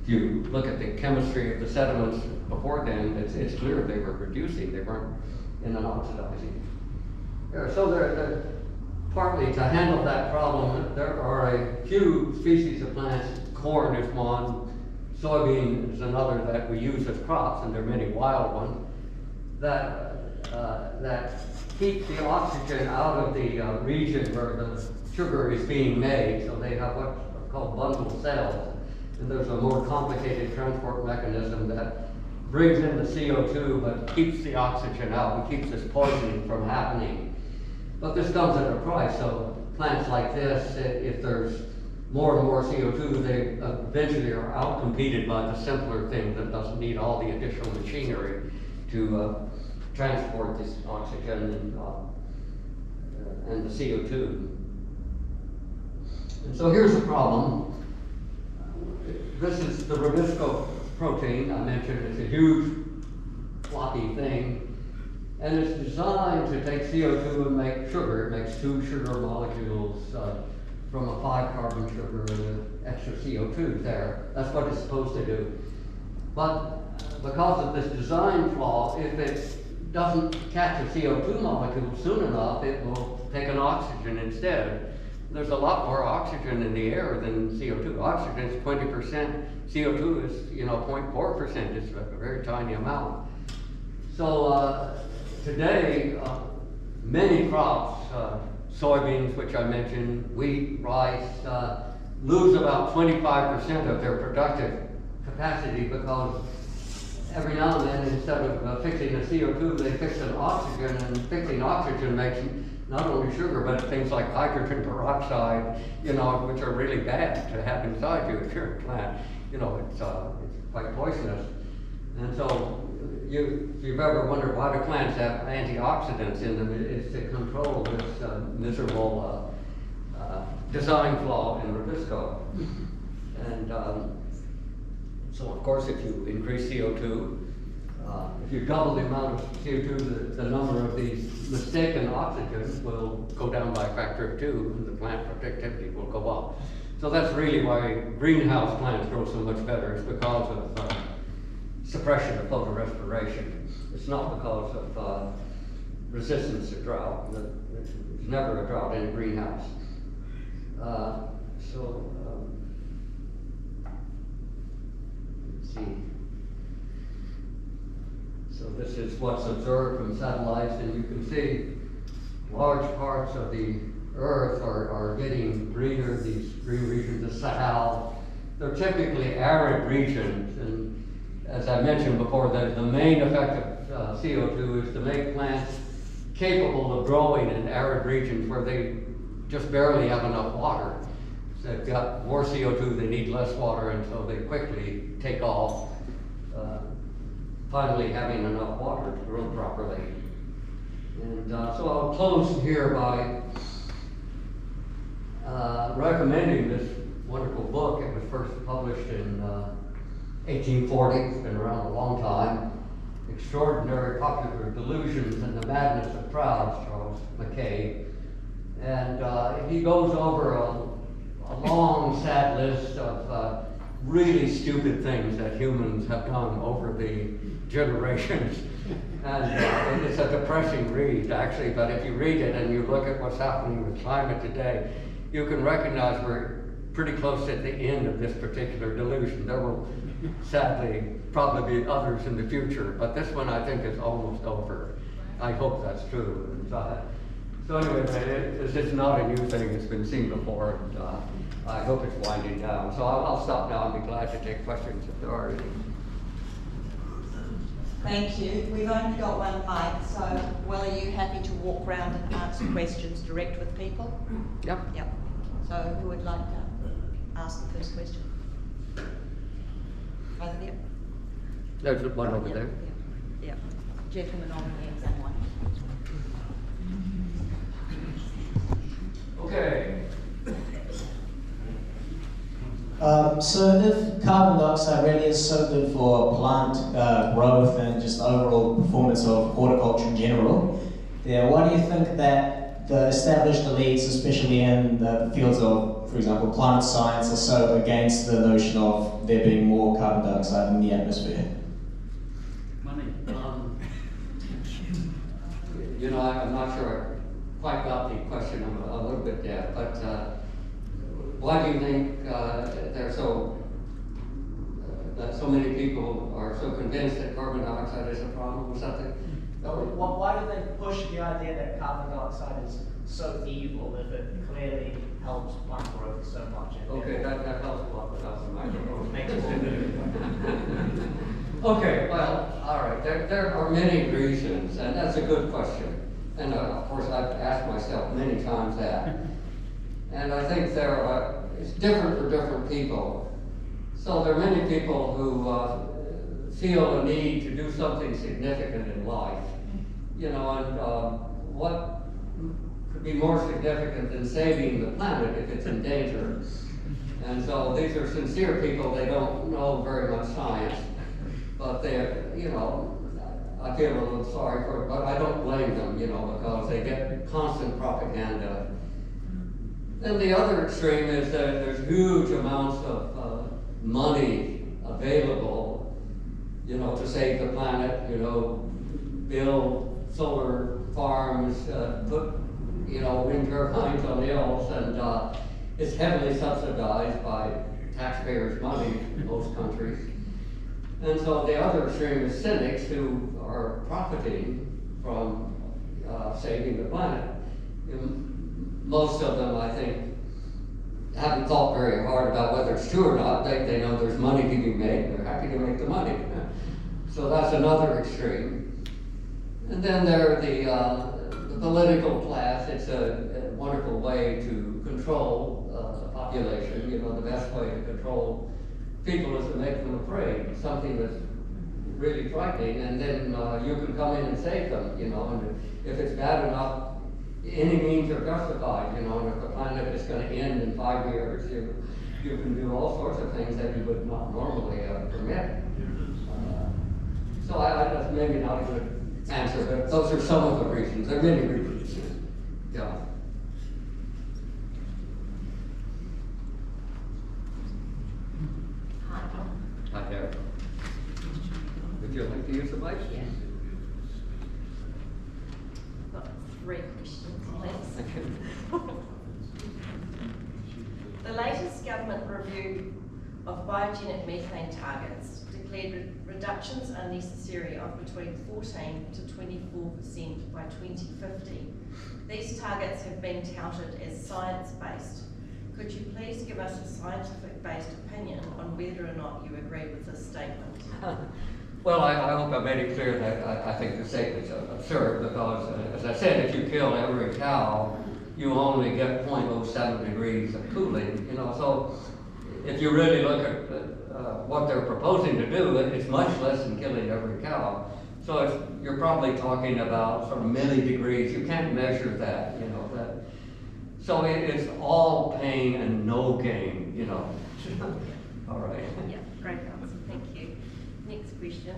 you look at the chemistry of the sediments before then, it's clear they were reducing, they weren't in an oxidizing. So partly to handle that problem, there are a few species of plants. Corn is one, soybean is another that we use as crops, and there are many wild ones, that keep the oxygen out of the region where the sugar is being made, so they have what's called bundle cells. And there's a more complicated transport mechanism that brings in the CO2 but keeps the oxygen out and keeps this poisoning from happening. But this comes at a price, so plants like this, if there's more and more CO2, they eventually are outcompeted by the simpler thing that doesn't need all the additional machinery to transport this oxygen and the CO2. And so here's the problem. This is the rubisco protein I mentioned. It's a huge floppy thing. And it's designed to take CO2 and make sugar. It makes 2 sugar molecules from a 5-carbon sugar and extra CO2 there. That's what it's supposed to do. But because of this design flaw, if it doesn't catch a CO2 molecule soon enough, it will take an oxygen instead. There's a lot more oxygen in the air than CO2. Oxygen is 20%. CO2 is, 0.4%. It's a very tiny amount. So today, many crops, soybeans, which I mentioned, wheat, rice, lose about 25% of their productive capacity because every now and then, instead of fixing the CO2, they fix an oxygen, and fixing oxygen makes not only sugar, but things like hydrogen peroxide, which are really bad to have inside you if you're a plant. It's quite poisonous. And so, if you've ever wondered why do plants have antioxidants in them, it's to control this miserable design flaw in rubisco. And so, of course, if you increase CO2, if you double the amount of CO2, the number of these mistaken oxygens will go down by a factor of 2, and the plant productivity will go up. So that's really why greenhouse plants grow so much better. It's because of suppression of photorespiration. It's not because of resistance to drought. There's never a drought in a greenhouse. Let's see. So this is what's observed from satellites, and you can see large parts of the Earth are getting greener. These green regions, the Sahel, they're typically arid regions, and as I mentioned before, the main effect of CO2 is to make plants capable of growing in arid regions where they just barely have enough water. So they've got more CO2, they need less water, and so they quickly take off, finally having enough water to grow properly. And so I'll close here by recommending this wonderful book. It was first published in 1840, it's been around a long time. Extraordinary Popular Delusions and the Madness of Crowds, Charles Mackay. And he goes over a long, sad list of really stupid things that humans have done over the generations. And it's a depressing read, actually, but if you read it and you look at what's happening with climate today, you can recognize we're pretty close at the end of this particular delusion. There will sadly probably be others in the future, but this one I think is almost over. I hope that's true. So anyway, this is not a new thing. It's been seen before, and I hope it's winding down. So I'll stop now and be glad to take questions if there are any. Thank you. We've only got one mic, so Will, are you happy to walk around and answer questions direct with people? Yep. Yep. So who would like to ask the first question? Both of you? There's one over there. Yeah. Gentleman on the exam one. Okay. So if carbon dioxide really is so good for plant growth and just overall performance of horticulture in general, then why do you think that the established elites, especially in the fields of, for example, climate science, are so against the notion of there being more carbon dioxide in the atmosphere? Money. You know, I'm not sure I quite got the question a little bit there, but why do you think that so many people are so convinced that carbon dioxide is a problem or something? Why do they push the idea that carbon dioxide is so evil if it clearly helps plant growth so much? Okay, that helps a lot without the microphone. Makes sense. Okay, well, all right, there are many reasons, and that's a good question. And of course, I've asked myself many times that. And I think it's different for different people. So there are many people who feel a need to do something significant in life. You know, and what could be more significant than saving the planet if it's in danger? And so these are sincere people. They don't know very much science, but you know, I feel a little sorry for it, but I don't blame them, you know, because they get constant propaganda. Then the other extreme is that there's huge amounts of money available, you know, to save the planet, you know, build solar farms, put, you know, wind turbines on the hills, and it's heavily subsidized by taxpayers' money in most countries. And so the other extreme is cynics who are profiting from saving the planet. Most of them, I think, haven't thought very hard about whether it's true or not. They know there's money to be made, and they're happy to make the money. So that's another extreme. And then there are the political class. It's a wonderful way to control the population. You know, the best way to control people is to make them afraid, something that's really frightening, and then you can come in and save them, you know, and if it's bad enough, any means are justified, you know, and if the planet is going to end in 5 years, you can do all sorts of things that you would not normally permit. So that's maybe not a good answer, but those are some of the reasons. There are many reasons. Yeah. Hi there. Would you like to use the mic? Yeah. I've got 3 questions, please. The latest government review of biogenic methane targets declared reductions are necessary of between 14 to 24% by 2050. These targets have been touted as science-based. Could you please give us a scientific-based opinion on whether or not you agree with this statement? Well, I hope I made it clear that I think the statement's absurd because, as I said, if you kill every cow, you only get 0.07 degrees of cooling, you know, so if you really look at what they're proposing to do, it's much less than killing every cow. So you're probably talking about sort of milli-degrees. You can't measure that, you know, that. So it's all pain and no gain, you know. All right. Yeah, great answer, thank you. Next question.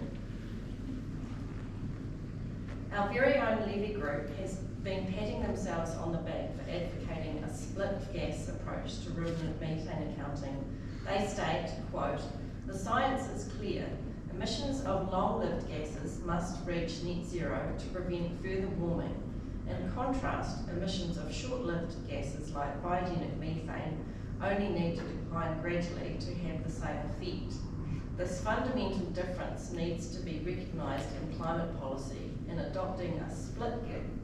Our very own Levy Group has been patting themselves on the back for advocating a split gas approach to ruminant methane accounting. They state, quote, "The science is clear. Emissions of long-lived gases must reach net zero to prevent further warming. In contrast, emissions of short-lived gases like biogenic methane only need to decline gradually to have the same effect. This fundamental difference needs to be recognised in climate policy, and adopting a split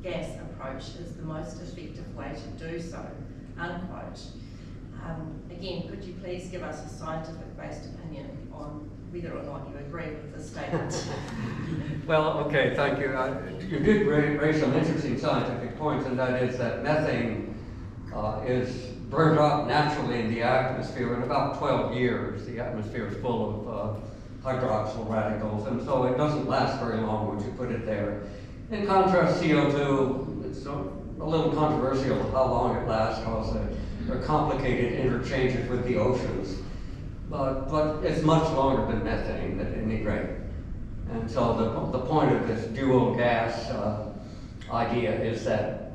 gas approach is the most effective way to do so," unquote. Again, could you please give us a scientific-based opinion on whether or not you agree with this statement? Well, okay, thank you. You did raise some interesting scientific points, and that is that methane is burned up naturally in the atmosphere in about 12 years. The atmosphere is full of hydroxyl radicals, and so it doesn't last very long once you put it there. In contrast, CO2, it's a little controversial how long it lasts because there are complicated interchanges with the oceans. But it's much longer than methane at any rate. And so the point of this dual gas idea is that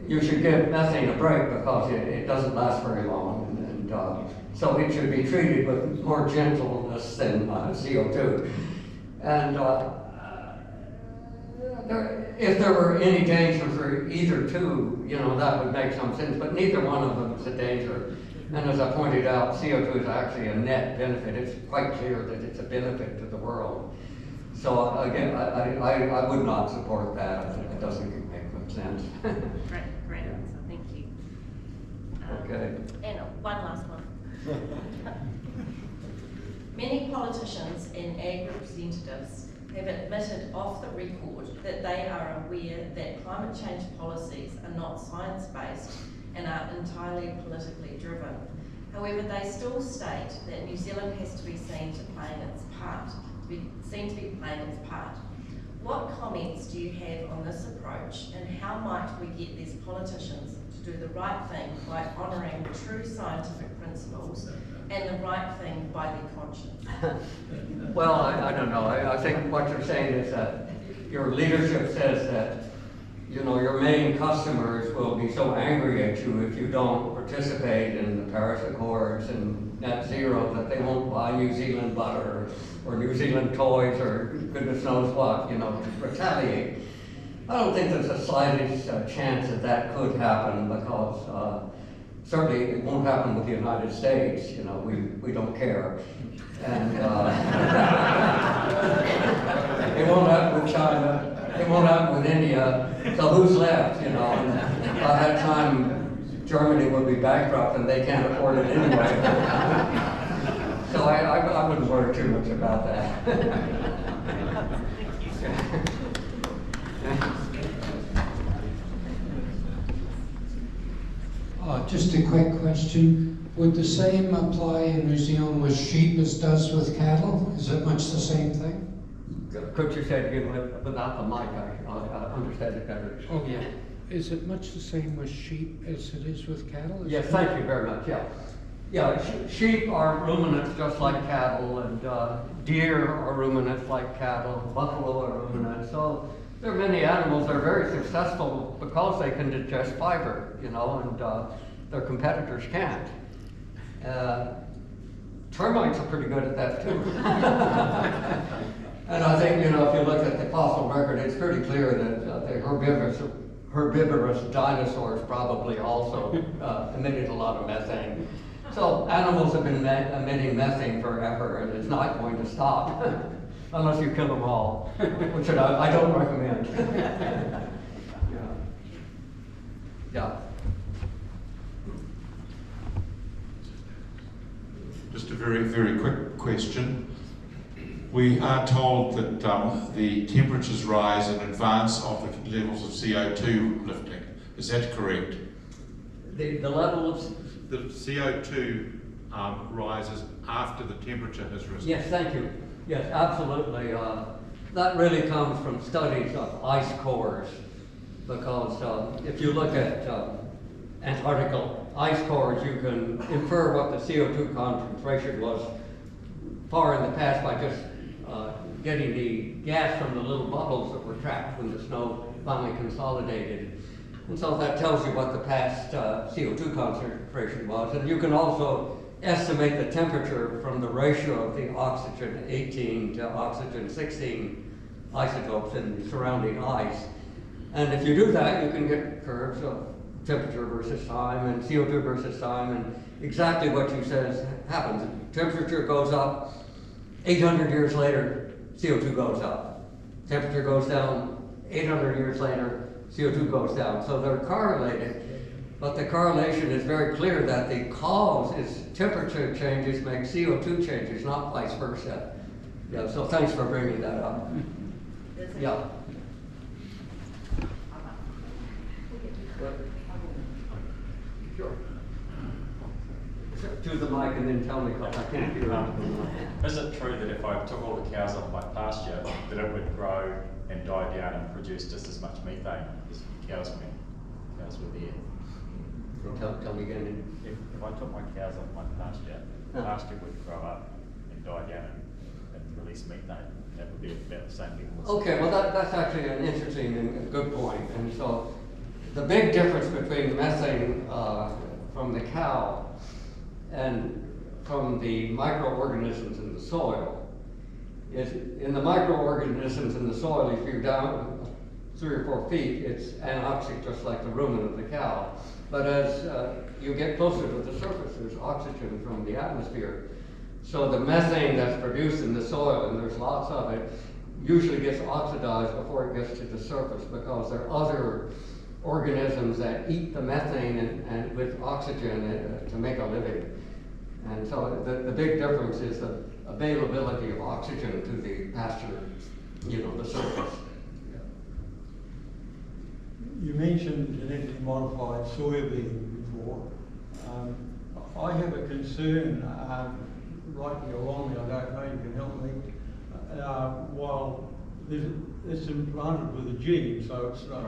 you should give methane a break because it doesn't last very long. And so it should be treated with more gentleness than CO2. And if there were any danger for either two, that would make some sense, but neither one of them is a danger. And as I pointed out, CO2 is actually a net benefit. It's quite clear that it's a benefit to the world. So again, I would not support that. I think it doesn't make much sense. Great answer, thank you. Okay. And one last one. Many politicians and ag representatives have admitted off the record that they are aware that climate change policies are not science-based and are entirely politically driven. However, they still state that New Zealand has to be seen to playing its part, playing its part. What comments do you have on this approach, and how might we get these politicians to do the right thing by honouring true scientific principles and the right thing by their conscience? Well, I don't know. I think what you're saying is that your leadership says that your main customers will be so angry at you if you don't participate in the Paris Accords and net zero that they won't buy New Zealand butter or New Zealand toys or goodness knows what, to retaliate. I don't think there's the slightest chance that could happen because certainly it won't happen with the United States. We don't care. And it won't happen with China. It won't happen with India, so who's left, And by that time, Germany will be bankrupt and they can't afford it anyway. So I wouldn't worry too much about that. Just a quick question. Would the same apply in New Zealand with sheep as does with cattle? Is it much the same thing? Could you say it again without the mic? I understand it better. Oh, yeah. Is it much the same with sheep as it is with cattle? Yes, thank you very much, yeah. Yeah, sheep are ruminants just like cattle, and deer are ruminants like cattle, buffalo are ruminants. So there are many animals that are very successful because they can digest fiber, and their competitors can't. Termites are pretty good at that too. And I think, if you look at the fossil record, it's pretty clear that the herbivorous dinosaurs probably also emitted a lot of methane. So animals have been emitting methane forever, and it's not going to stop unless you kill them all, which I don't recommend. Yeah. Just a very, very quick question. We are told that the temperatures rise in advance of the levels of CO2 lifting. Is that correct? The level of... The CO2 rises after the temperature has risen. Yes, thank you. Yes, absolutely. That really comes from studies of ice cores, because if you look at Antarctic ice cores, you can infer what the CO2 concentration was far in the past by just getting the gas from the little bubbles that were trapped when the snow finally consolidated. And so that tells you what the past CO2 concentration was. And you can also estimate the temperature from the ratio of the oxygen 18 to oxygen 16 isotopes in the surrounding ice. And if you do that, you can get curves of temperature versus time and CO2 versus time, and exactly what you said happens. Temperature goes up, 800 years later, CO2 goes up. Temperature goes down, 800 years later, CO2 goes down. So they're correlated, but the correlation is very clear that the cause is temperature changes make CO2 changes, not vice versa. Yeah, so thanks for bringing that up. Yeah. Sure. to the mic and then tell me, because I can't hear it. Is it true that if I took all the cows off my pasture, that it would grow and die down and produce just as much methane as cows were there? Tell me again. If I took my cows off my pasture, the pasture would grow up and die down and release methane. That would be about the same level. Okay, well that's actually an interesting and good point. And so the big difference between methane from the cow and from the microorganisms in the soil is in the microorganisms in the soil, if you're down 3 or 4 feet, it's anoxic, just like the rumen of the cow. But as you get closer to the surface, there's oxygen from the atmosphere. So the methane that's produced in the soil, and there's lots of it, usually gets oxidized before it gets to the surface, because there are other organisms that eat the methane and with oxygen to make a living. And so the big difference is the availability of oxygen to the pasture, the surface. You mentioned genetically modified soybean before. I have a concern, rightly or wrongly, I don't know, you can help me. While it's implanted with a gene, so it's not,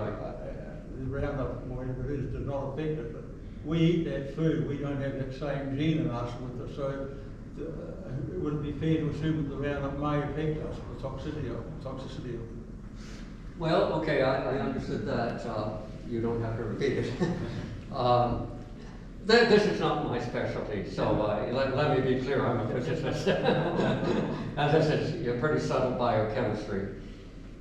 the Roundup, whatever it is, does not affect it. But we eat that food, we don't have that same gene in us with it. So would it be fair to assume that the Roundup may affect us, the toxicity of it? Well, okay, I understood that. You don't have to repeat it. This is not my specialty, so let me be clear, I'm a physicist. And this is pretty subtle biochemistry.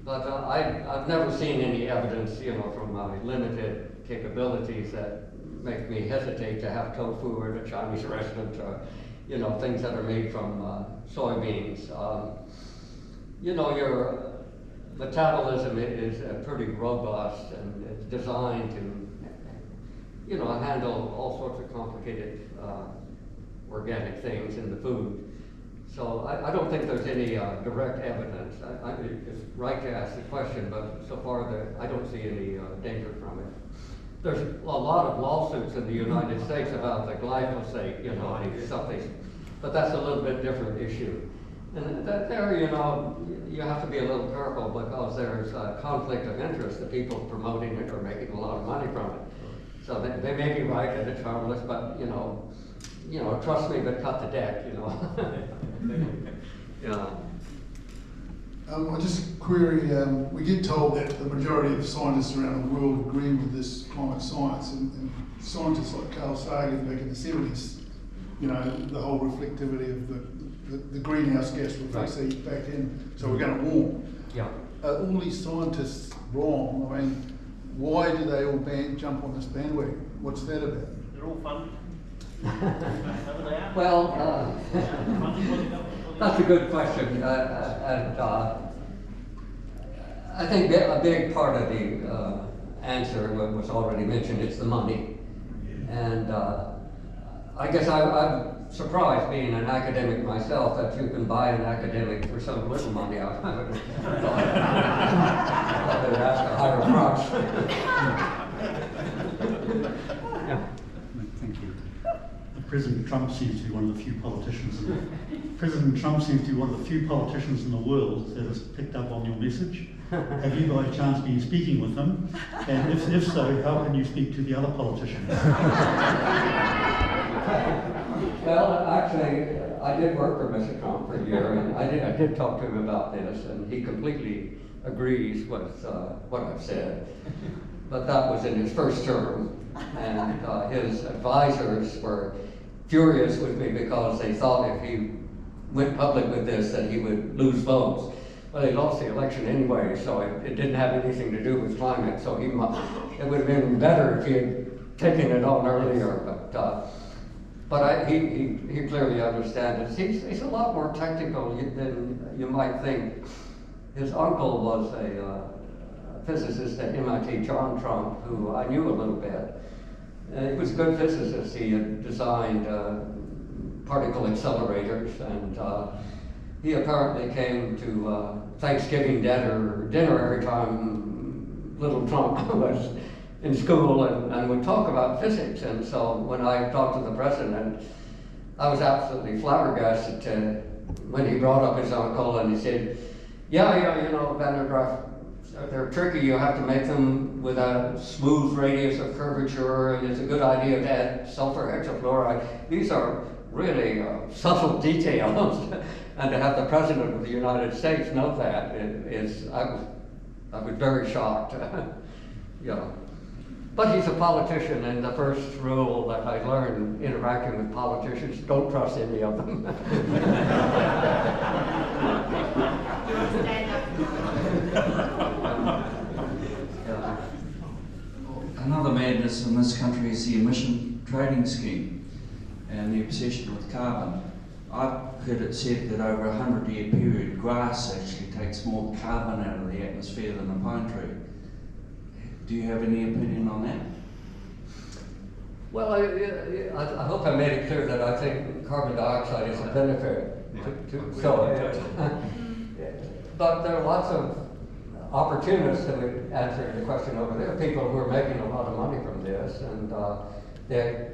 But I've never seen any evidence, from my limited capabilities that make me hesitate to have tofu at a Chinese restaurant, or, things that are made from soybeans. Your metabolism is pretty robust, and it's designed to handle all sorts of complicated organic things in the food. So I don't think there's any direct evidence. It's right to ask the question, but so far I don't see any danger from it. There's a lot of lawsuits in the United States about the glyphosate, but that's a little bit different issue. And there, you have to be a little careful, because there's a conflict of interest. The people promoting it are making a lot of money from it. So they may be right that it's harmless, but trust me, but cut the deck, Yeah. I just query, we get told that the majority of scientists around the world agree with this climate science, and scientists like Carl Sagan back in the 70s, the whole reflectivity of the greenhouse gas reflects heat back in, so we're going to warm. Yeah. Are all these scientists wrong? I mean, why do they all jump on this bandwagon? What's that about? They're all funded. Well, that's a good question, and I think a big part of the answer was already mentioned. It's the money, and I guess I'm surprised, being an academic myself, that you can buy an academic for so little money. I would ask a higher price. Yeah. Thank you. President Trump seems to be one of the few politicians. President Trump seems to be one of the few politicians in the world that has picked up on your message. Have you by chance been speaking with him? And if so, how can you speak to the other politicians? Well, actually, I did work for Mr. Trump for a year, and I did talk to him about this, and he completely agrees with what I've said. But that was in his first term, and his advisors were furious with me because they thought if he went public with this that he would lose votes. Well, he lost the election anyway, so it didn't have anything to do with climate, so it would have been better if he had taken it on earlier. But he clearly understands it. He's a lot more technical than you might think. His uncle was a physicist at MIT, John Trump, who I knew a little bit. He was a good physicist. He had designed particle accelerators, and he apparently came to Thanksgiving dinner every time little Trump was in school and would talk about physics. And so when I talked to the president, I was absolutely flabbergasted when he brought up his uncle and he said, yeah, you know, Van der Graaf, they're tricky. You have to make them with a smooth radius of curvature, and it's a good idea to add sulfur hexafluoride. These are really subtle details, and to have the President of the United States know that I was very shocked. You know. But he's a politician, and the first rule that I learned interacting with politicians, don't trust any of them. Another madness in this country is the emission trading scheme and the obsession with carbon. I've heard it said that over a 100-year period, grass actually takes more carbon out of the atmosphere than a pine tree. Do you have any opinion on that? Well, I hope I made it clear that I think carbon dioxide is a benefit to soil. But there are lots of opportunists, to answer the question over there, people who are making a lot of money from this, and they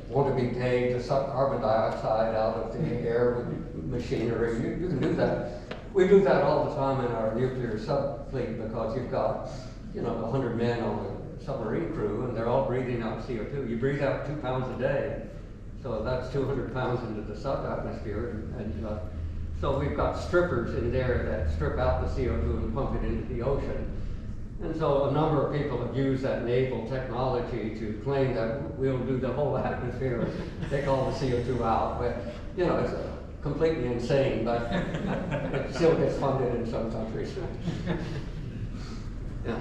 want to be paid to suck carbon dioxide out of the air with machinery. You can do that. We do that all the time in our nuclear sub-fleet because you've got, you know, 100 men on the submarine crew, and they're all breathing out CO2. You breathe out 2 pounds a day, so that's 200 pounds into the sub-atmosphere, and so we've got strippers in there that strip out the CO2 and pump it into the ocean. And so a number of people have used that naval technology to claim that we'll do the whole atmosphere and take all the CO2 out. But, you know, it's completely insane, but it still gets funded in some countries. Yeah.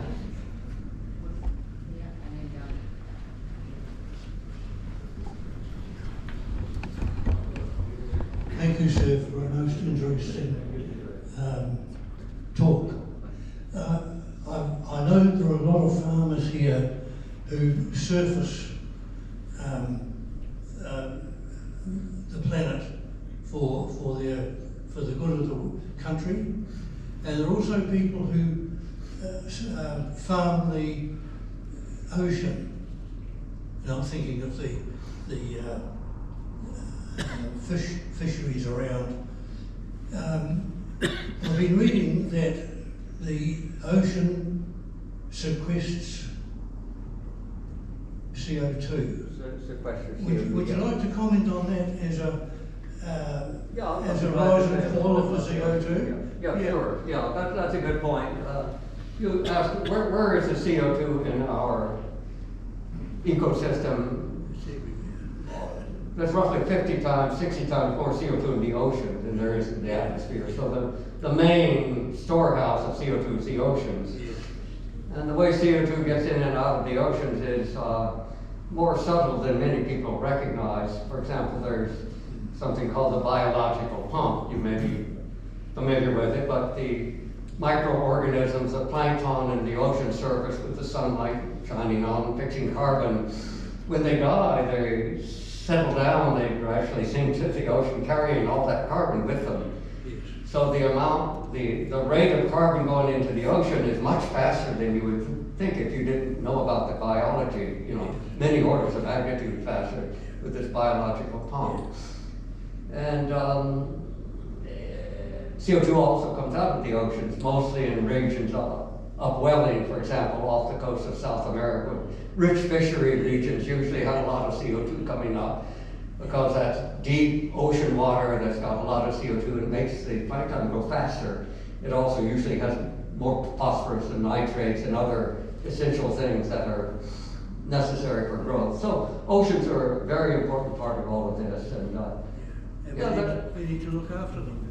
Thank you, sir, for a most interesting talk. I know there are a lot of farmers here who surface the planet for the good of the country, and there are also people who farm the ocean. And I'm thinking of the fisheries around. I've been reading that the ocean sequesters CO2. Would you like to comment on that as a rise and fall of the CO2? Yeah, sure. Yeah, that's a good point. You asked, where is the CO2 in our ecosystem? There's roughly 50 times, 60 times more CO2 in the ocean than there is in the atmosphere. So the main storehouse of CO2 is the oceans. And the way CO2 gets in and out of the oceans is more subtle than many people recognize. For example, there's something called the biological pump. You may be familiar with it, but the microorganisms, the plankton in the ocean surface with the sunlight shining on, fixing carbon, when they die, they settle down, they gradually sink to the ocean, carrying all that carbon with them. So the amount, the rate of carbon going into the ocean is much faster than you would think if you didn't know about the biology, you know, many orders of magnitude faster with this biological pump. And CO2 also comes out of the oceans, mostly in regions of upwelling, for example, off the coast of South America. Rich fishery regions usually have a lot of CO2 coming up because that's deep ocean water that's got a lot of CO2 and it makes the plankton grow faster. It also usually has more phosphorus and nitrates and other essential things that are necessary for growth. So oceans are a very important part of all of this. And we need to look after them.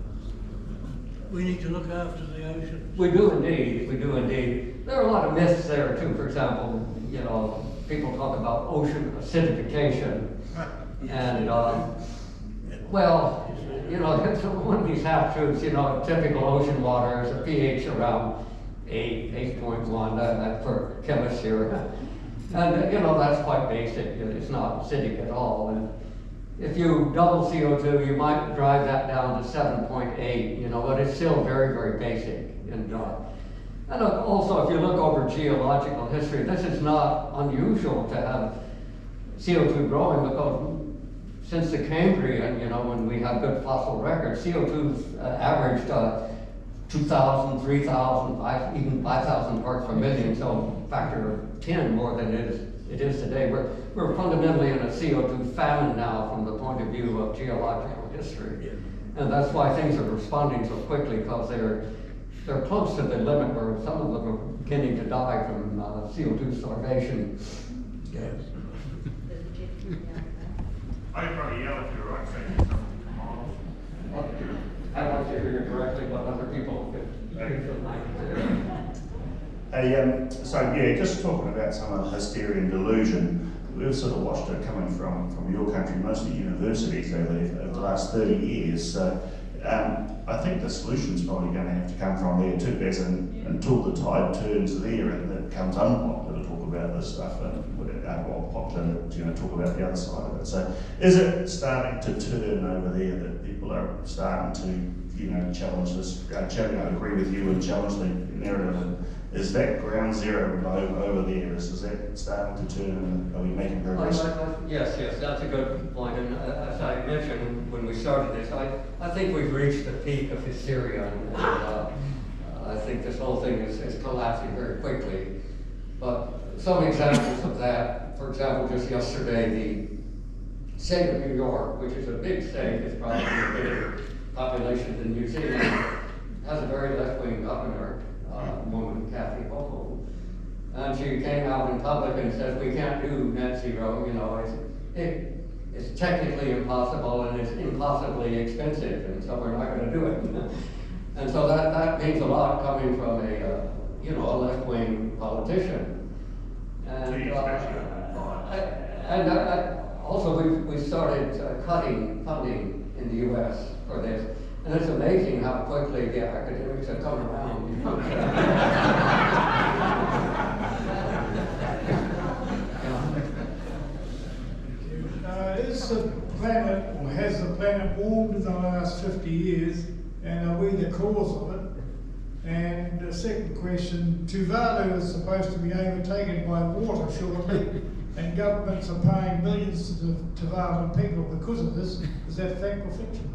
We need to look after the ocean. We do indeed, we do indeed. There are a lot of myths there too. For example, you know, people talk about ocean acidification. And, well, you know, one of these half-truths, you know, typical ocean water is a pH around 8.1 for chemists here. And, you know, that's quite basic. It's not acidic at all. And if you double CO2, you might drive that down to 7.8, you know, but it's still very, very basic. And also, if you look over geological history, this is not unusual to have CO2 growing because since the Cambrian, you know, when we have good fossil records, CO2's averaged 2,000, 3,000, even 5,000 parts per million, so factor of 10 more than it is today. We're fundamentally in a CO2 famine now from the point of view of geological history. And that's why things are responding so quickly, because they're close to the limit where some of them are beginning to die from CO2 starvation. Yes. I could probably yell if you're right, saying something. I want to hear you correctly, but other people could like So yeah, just talking about some of the hysteria and delusion, we've sort of watched it coming from your country, mostly universities over the last 30 years. So I think the solution's probably going to have to come from there too, as until the tide turns there and it becomes unpopular to talk about this stuff, and popular to talk about the other side of it. So is it starting to turn over there that people are starting to challenge this? I agree with you and challenge the narrative. Is that ground zero over there? Is that starting to turn, and are we making progress? Yes, that's a good point. And as I mentioned when we started this, I think we've reached the peak of hysteria, and I think this whole thing is collapsing very quickly. But some examples of that, for example, just yesterday, the state of New York, which is a big state, it's probably a bigger population than New Zealand, has a very left-wing governor, woman, Kathy Hochul. And she came out in public and said, we can't do net zero, it's technically impossible and it's impossibly expensive, and so we're not going to do it. And so that means a lot coming from a left-wing politician. And also we started cutting funding in the U.S. for this. And it's amazing how quickly the academics have come around. Is the planet, or has the planet warmed in the last 50 years, and are we the cause of it? And the second question, Tuvalu is supposed to be overtaken by water shortly, and governments are paying millions to the Tuvalu people because of this. Is that fact or fiction?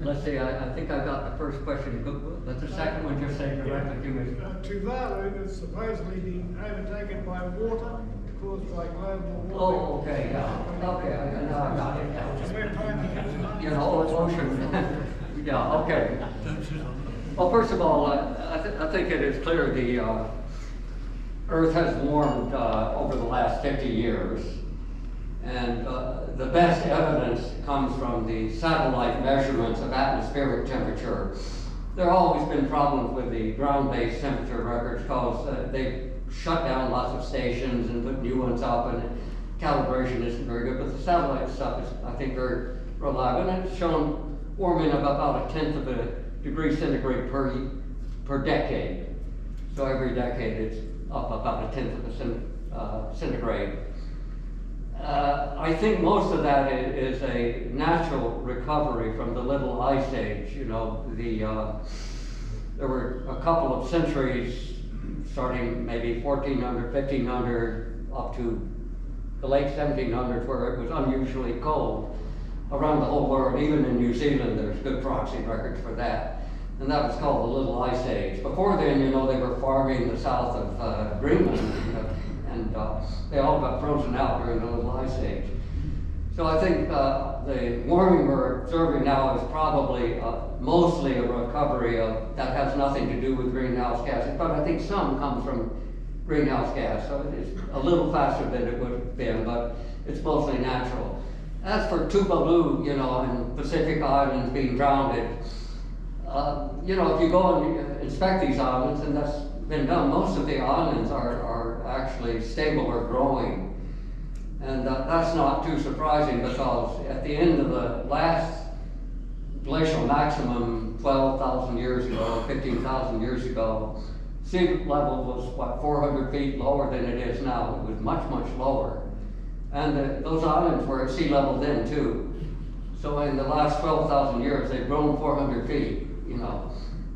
Let's see, I think I got the first question. Let the second one just say directly to me. Tuvalu is supposedly being overtaken by water caused by global warming. Oh, okay, yeah. Okay, now I got it. Ocean. Yeah, okay. Well, first of all, I think it is clear the Earth has warmed over the last 50 years. And the best evidence comes from the satellite measurements of atmospheric temperature. There have always been problems with the ground-based temperature records because they shut down lots of stations and put new ones up, and calibration isn't very good. But the satellite stuff is, I think, very reliable, and it's shown warming of about 1/10 of a degree centigrade per decade. So every decade it's up about 1/10 of a centigrade. I think most of that is a natural recovery from the Little Ice Age. There were a couple of centuries, starting maybe 1400, 1500, up to the late 1700s, where it was unusually cold around the whole world. Even in New Zealand, there's good proxy records for that. And that was called the Little Ice Age. Before then, they were farming the south of Greenland, and they all got frozen out during the Little Ice Age. So I think the warming we're observing now is probably mostly a recovery that has nothing to do with greenhouse gases, but I think some comes from greenhouse gas, so it's a little faster than it would have been, but it's mostly natural. As for Tuvalu, and Pacific Islands being drowned, if you go and inspect these islands, and that's been done, most of the islands are actually stable or growing. And that's not too surprising, because at the end of the last glacial maximum 12,000 years ago, 15,000 years ago, sea level was 400 feet lower than it is now. It was much, much lower. And those islands were at sea level then too. So in the last 12,000 years, they've grown 400 feet,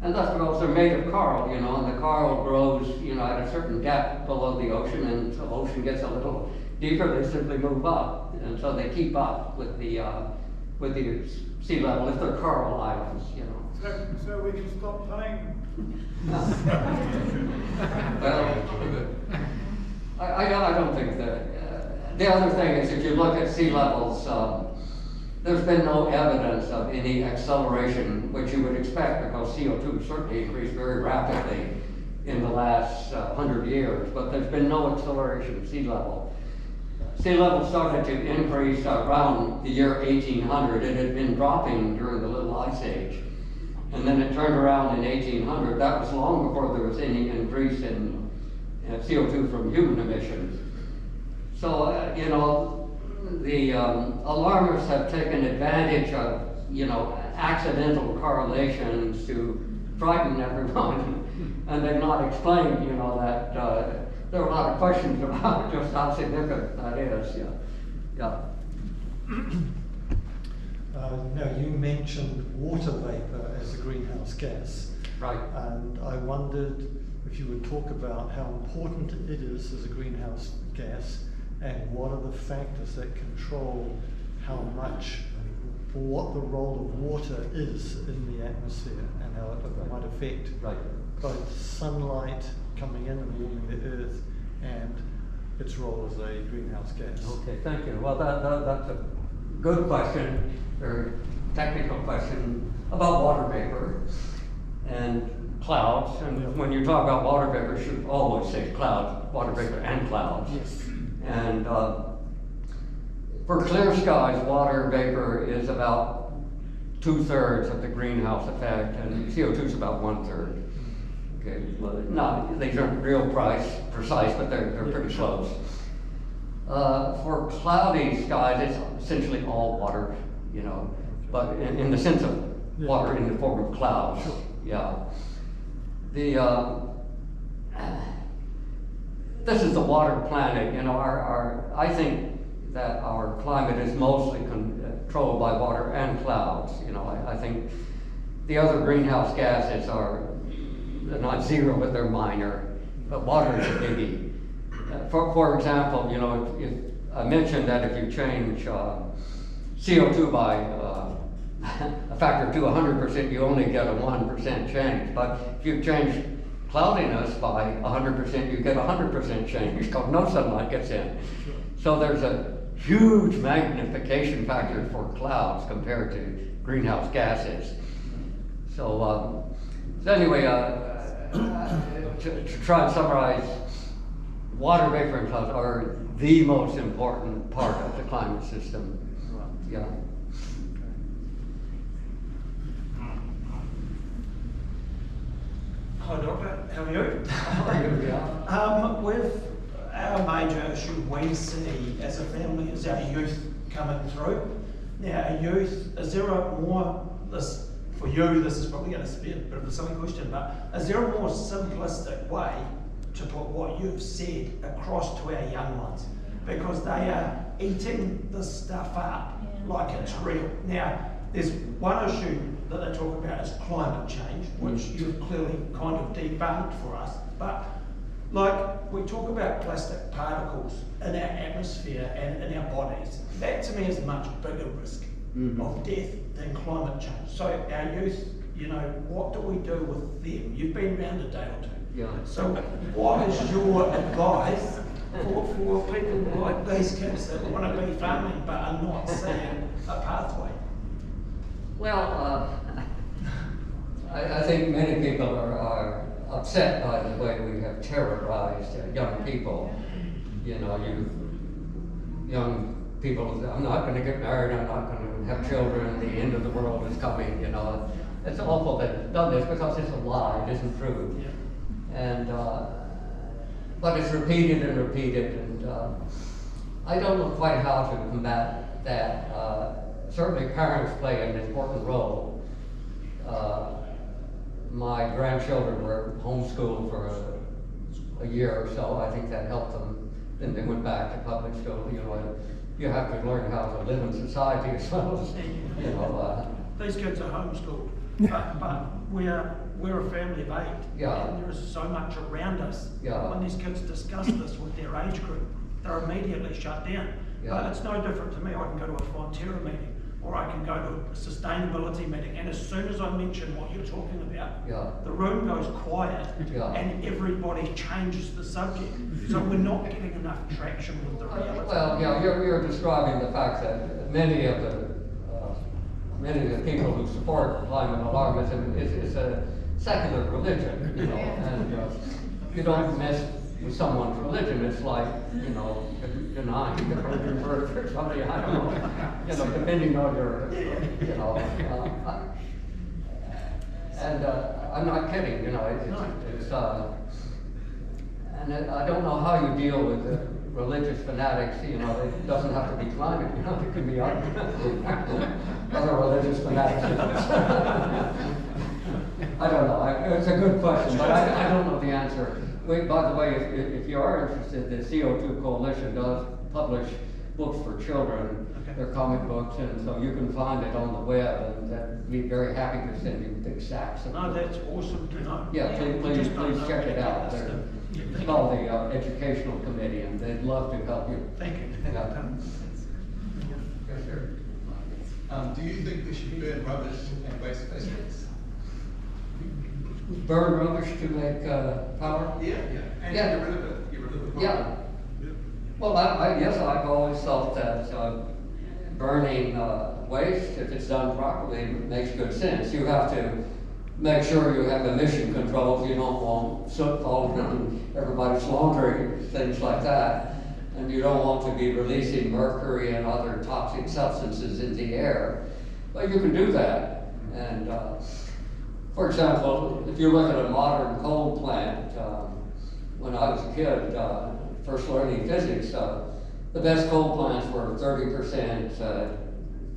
And that's because they're made of coral, and the coral grows, at a certain depth below the ocean, and the ocean gets a little deeper, they simply move up, and so they keep up with the sea level if they're coral islands, you know. So we can stop paying? Well, I don't think that. The other thing is, if you look at sea levels, there's been no evidence of any acceleration, which you would expect, because CO2 certainly increased very rapidly in the last 100 years, but there's been no acceleration of sea level. Sea level started to increase around the year 1800. It had been dropping during the Little Ice Age. And then it turned around in 1800. That was long before there was any increase in CO2 from human emissions. So, you know, the alarmists have taken advantage of, you know, accidental correlations to frighten everyone. And they've not explained, you know, that there are a lot of questions about just how significant that is. Yeah. Now, you mentioned water vapor as a greenhouse gas. Right. And I wondered if you would talk about how important it is as a greenhouse gas, and what are the factors that control how much, or what the role of water is in the atmosphere, and how it might affect both sunlight coming in and warming the earth and its role as a greenhouse gas. Okay, thank you. Well, that's a good question, very technical question about water vapor and clouds. And when you talk about water vapor, you should always say clouds, water vapor and clouds. Yes. And for clear skies, water vapor is about 2/3 of the greenhouse effect, and CO2 is about 1/3. Okay, well, no, these aren't real precise, but they're pretty close. For cloudy skies, it's essentially all water, you know, but in the sense of water in the form of clouds. Sure. Yeah. This is the water planet, you know. I think that our climate is mostly controlled by water and clouds. You know, I think the other greenhouse gases they're not zero, but they're minor. But water is a biggie. For example, you know, if I mentioned that if you change CO2 by a factor to 100%, you only get a 1% change. But if you change cloudiness by 100%, you get 100% change, because no sunlight gets in. So there's a huge magnification factor for clouds compared to greenhouse gases. So anyway, to try and summarize, water vapor and clouds are the most important part of the climate system. Yeah. Hi Doctor, how are you? How are you? Yeah. With our major issue we see as a family is our youth coming through. Now our youth, is there a more, this for you this is probably going to be a bit of a silly question, but is there a more simplistic way to put what you've said across to our young ones? Because they are eating this stuff up like it's real. Now there's one issue that they talk about is climate change, which you've clearly kind of debunked for us. But like we talk about plastic particles in our atmosphere and in our bodies, that to me is a much bigger risk of death than climate change. So our youth, you know, what do we do with them? You've been around a day or two. Yeah. So what is your advice for people like these kids that want to be farming but are not seeing a pathway? Well, I think many people are upset by the way we have terrorized young people. You know, young people, I'm not going to get married, I'm not going to have children, the end of the world is coming, you know. It's awful that it's done this because it's a lie, it isn't true. Yeah. And, but it's repeated and repeated, and I don't know quite how to combat that. Certainly parents play an important role. My grandchildren were homeschooled for a year or so. I think that helped them. Then they went back to public school. You know, you have to learn how to live in society as well as, you know. These kids are homeschooled, but we're a family of 8. Yeah. And there is so much around us. Yeah. When these kids discuss this with their age group, they're immediately shut down. Yeah. But it's no different to me. I can go to a Fonterra meeting, or I can go to a sustainability meeting, and as soon as I mention what you're talking about, Yeah. the room goes quiet, Yeah. and everybody changes the subject. So we're not getting enough traction with the reality. Well, yeah, you're describing the fact that many of the people who support climate alarmism is a secular religion, you know, and you don't mess with someone's religion. It's like, you know, denying the virgin birth or something, I don't know, you know, depending on your, you know, and I'm not kidding, you know, it's and I don't know how you deal with the religious fanatics, you know, it doesn't have to be climate, you know, it can be other religious fanatics. I don't know, it's a good question, but I don't know the answer. Wait, by the way, if you are interested, the CO2 Coalition does publish books for children. They're comic books, and so you can find it on the web, and I'd be very happy to send you big sacks of No, that's awesome to know. Yeah, We just don't please know check where it to out. get that stuff. It's called the Educational Committee, and they'd love to help you. Thank you. Yeah. Yes, sir. Do you think we should burn rubbish and waste plastics? Burn rubbish to make power? Yeah. And Yeah. get rid of it. Get rid of the Yeah. problem. Well, yes, I've always felt that burning waste, if it's done properly, makes good sense. You have to make sure you have emission controls. You don't want soot falling in everybody's laundry, things like that. And you don't want to be releasing mercury and other toxic substances in the air. But you can do that. And for example, if you look at a modern coal plant, when I was a kid, first learning physics, the best coal plants were 30%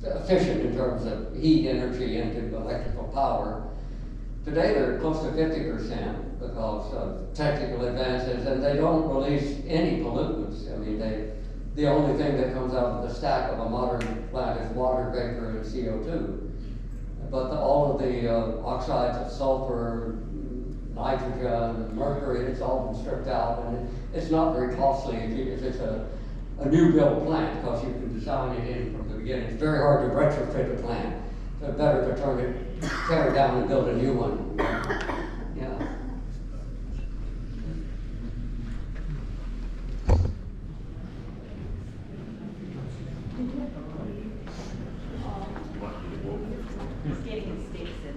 efficient in terms of heat energy into electrical power. Today they're close to 50% because of technical advances, and they don't release any pollutants. I mean, the only thing that comes out of the stack of a modern plant is water vapor and CO2. But all of the oxides of sulfur, nitrogen, mercury, it's all been stripped out, and it's not very costly if it's a new build plant, because you can design it in from the beginning. It's very hard to retrofit a plant. So better to tear it down and build a new one. Yeah. He's getting his steps in.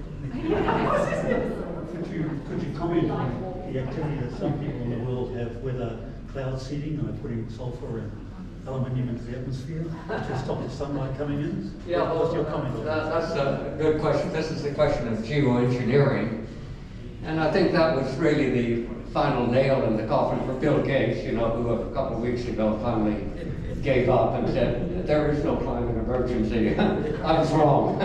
Could you comment on the activity that some people in the world have, whether cloud seeding, or putting sulfur and aluminium into the atmosphere to stop the sunlight coming in? Yeah, What's your comment on that? That's a good question. This is the question of geoengineering. And I think that was really the final nail in the coffin for Bill Gates, you know, who a couple of weeks ago finally gave up and said, there is no climate emergency. I was wrong.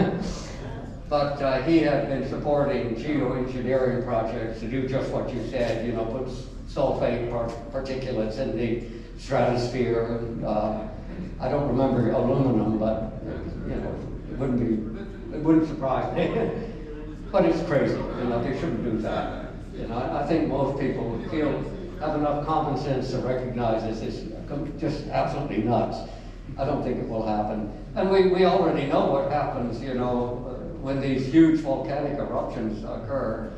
But he had been supporting geoengineering projects to do just what you said, you know, put sulfate particulates in the stratosphere. And, I don't remember aluminum, but you know, it wouldn't surprise me. But it's crazy, you know, they shouldn't do that. You know, I think most people have enough common sense to recognize this is just absolutely nuts. I don't think it will happen. And we already know what happens, you know, when these huge volcanic eruptions occur.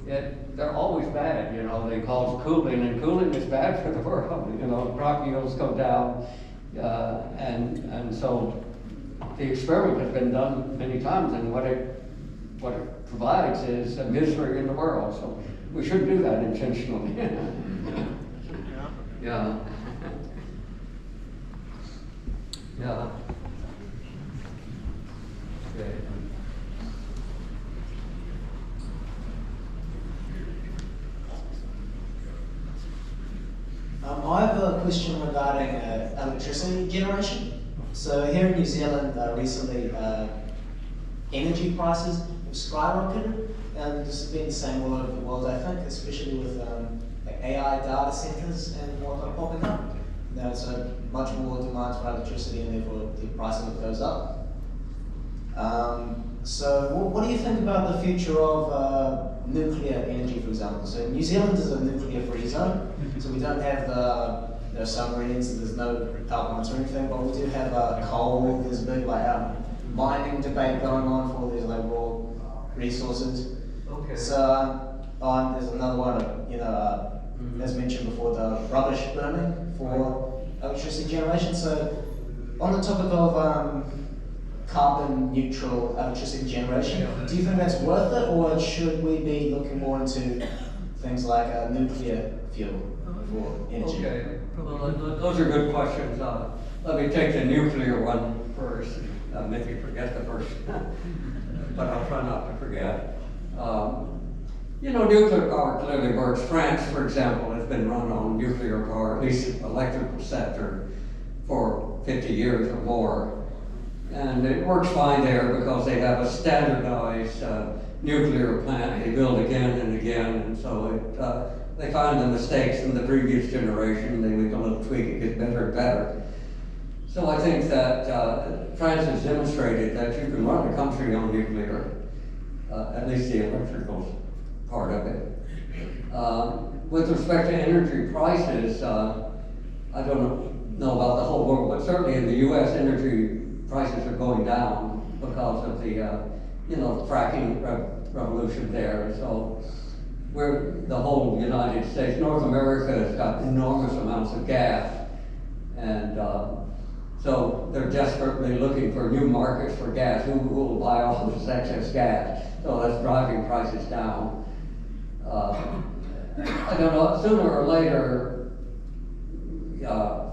They're always bad, you know, they cause cooling, and cooling is bad for the world. You know, crop yields go down, and so the experiment has been done many times, and what it provides is a misery in the world. So we shouldn't do that intentionally. Yeah. Yeah. Okay. I have a question regarding electricity generation. So here in New Zealand, recently, energy prices have skyrocketed, and this has been the same all over the world, I think, especially with like AI data centers and whatnot popping up. There's much more demand for electricity, and therefore the price of it goes up. So what do you think about the future of nuclear energy, for example? So New Zealand is a nuclear-free zone, so we don't have the there are submarines and there's no pipelines or anything, but we do have coal. There's a big mining debate going on for all these raw resources. Okay. So there's another one, as mentioned before, the rubbish burning for electricity generation. So on the topic of carbon neutral electricity generation, do you think that's worth it, or should we be looking more into things like nuclear fuel for energy? Okay, well, those are good questions. Let me take the nuclear one first. Maybe forget the first, but I'll try not to forget. Nuclear power clearly works. France, for example, has been run on nuclear power, at least the electrical sector, for 50 years or more. And it works fine there because they have a standardized nuclear plant they build again and again, and so they find the mistakes from the previous generation, they make a little tweak, it gets better and better. So I think that France has demonstrated that you can run a country on nuclear, at least the electrical part of it. With respect to energy prices, I don't know about the whole world, but certainly in the U.S. energy prices are going down because of the fracking revolution there. And so the whole United States, North America has got enormous amounts of gas. And so they're desperately looking for new markets for gas. Who will buy all this excess gas? So that's driving prices down. I don't know, sooner or later,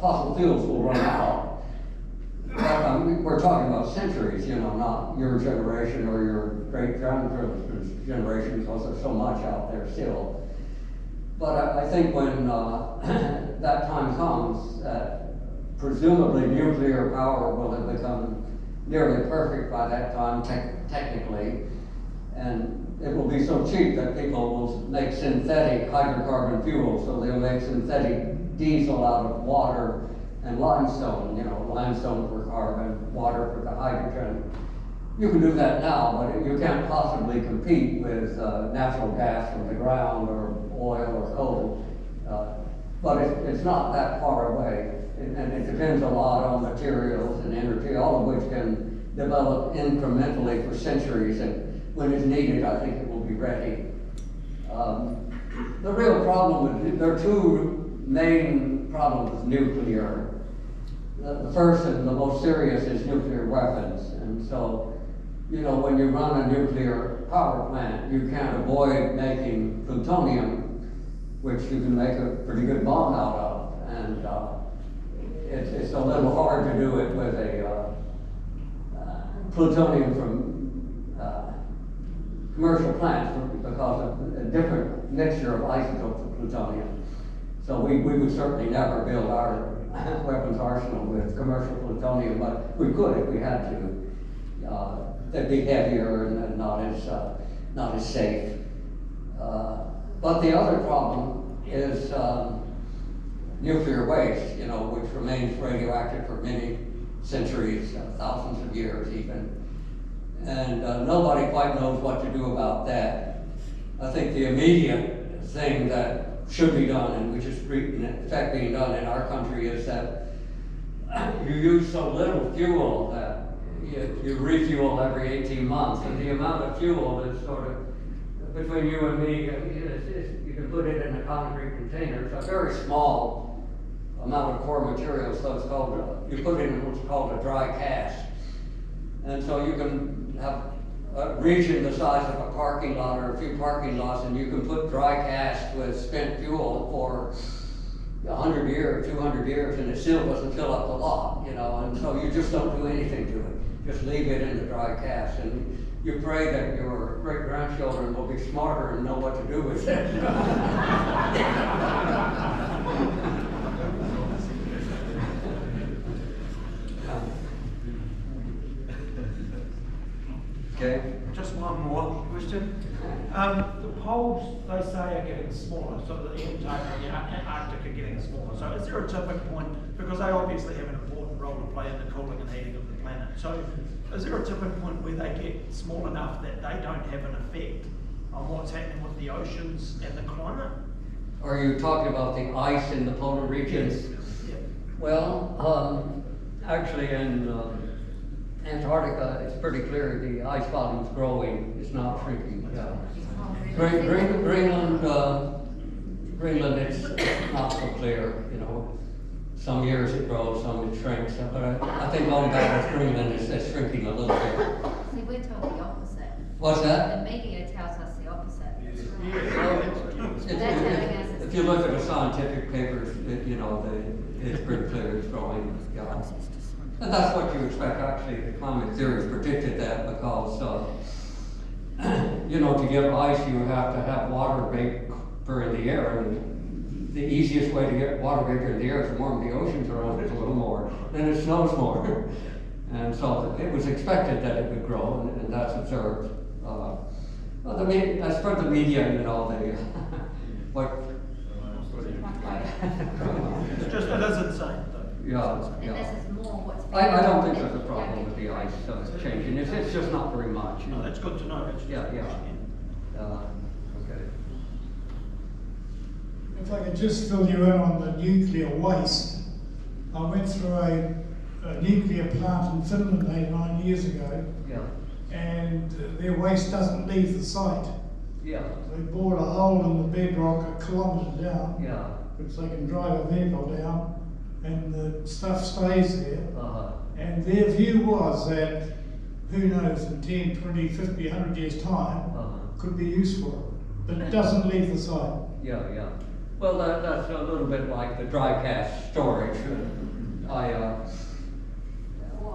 fossil fuels will run out. We're talking about centuries, not your generation or your great-grandchildren's generation, because there's so much out there still. But I think when that time comes, presumably nuclear power will have become nearly perfect by that time, technically, and it will be so cheap that people will make synthetic hydrocarbon fuel, so they'll make synthetic diesel out of water and limestone, limestone for carbon, water for the hydrogen. You can do that now, but you can't possibly compete with natural gas from the ground or oil or coal. But it's not that far away, and it depends a lot on materials and energy, all of which can develop incrementally for centuries, and when it's needed, I think it will be ready. The real problem there are two main problems with nuclear. The first and the most serious is nuclear weapons. And so, when you run a nuclear power plant, you can't avoid making plutonium, which you can make a pretty good bomb out of. And it's a little hard to do it with a plutonium from commercial plants because of a different mixture of isotopes of plutonium. So we would certainly never build our weapons arsenal with commercial plutonium, but we could if we had to. They'd be heavier and not as safe. But the other problem is nuclear waste, which remains radioactive for many centuries, thousands of years even. And nobody quite knows what to do about that. I think the immediate thing that should be done, and which is in fact being done in our country, is that you use so little fuel that you refuel every 18 months, and the amount of fuel is sort of between you and me, you can put it in a concrete container. It's a very small amount of core material, so it's called, you put it in what's called a dry cask. And so you can have a region the size of a parking lot or a few parking lots, and you can put dry cask with spent fuel for 100 years, 200 years, and it still doesn't fill up the lot, and so you just don't do anything to it. Just leave it in the dry cask, and you pray that your great-grandchildren will be smarter and know what to do with it. Okay. Just one more question. The poles, they say, are getting smaller, so the Antarctica and Arctic are getting smaller. So is there a tipping point? Because they obviously have an important role to play in the cooling and heating of the planet. So is there a tipping point where they get small enough that they don't have an effect on what's happening with the oceans and the climate? Are you talking about the ice in the polar regions? Well, actually in Antarctica, it's pretty clear the ice volume's growing, it's not shrinking. Yeah. Greenland, it's not so clear, you know. Some years it grows, some it shrinks, but I think all that with Greenland is shrinking a little bit. See, we're told the opposite. What's that? The media tells us the opposite. If you look at the scientific papers, you know, it's pretty clear it's growing. Yeah. And that's what you expect. Actually, the climate theories predicted that because, you know, to get ice, you have to have water vapor in the air. And the easiest way to get water vapor in the air is to warm the oceans around it a little more. Then it snows more. And so it was expected that it would grow, and that's observed. As for the media, you know, what? It's just, it is insane, though. Yeah, And yeah. this is more what's. I don't think there's a problem with the ice changing. It's just not very much. No, that's good to know, actually. Yeah, yeah. Okay. If I could just fill you in on the nuclear waste. I went through a nuclear plant in Finland 9 years ago. Yeah. And their waste doesn't leave the site. Yeah. They bored a hole in the bedrock a kilometre down. Yeah. Which they can drive a vehicle down, and the stuff stays there. And their view was that, who knows, in 10, 20, 50, 100 years' time, could be used for it. But it doesn't leave the site. Yeah, yeah. Well, that's a little bit like the dry cask storage.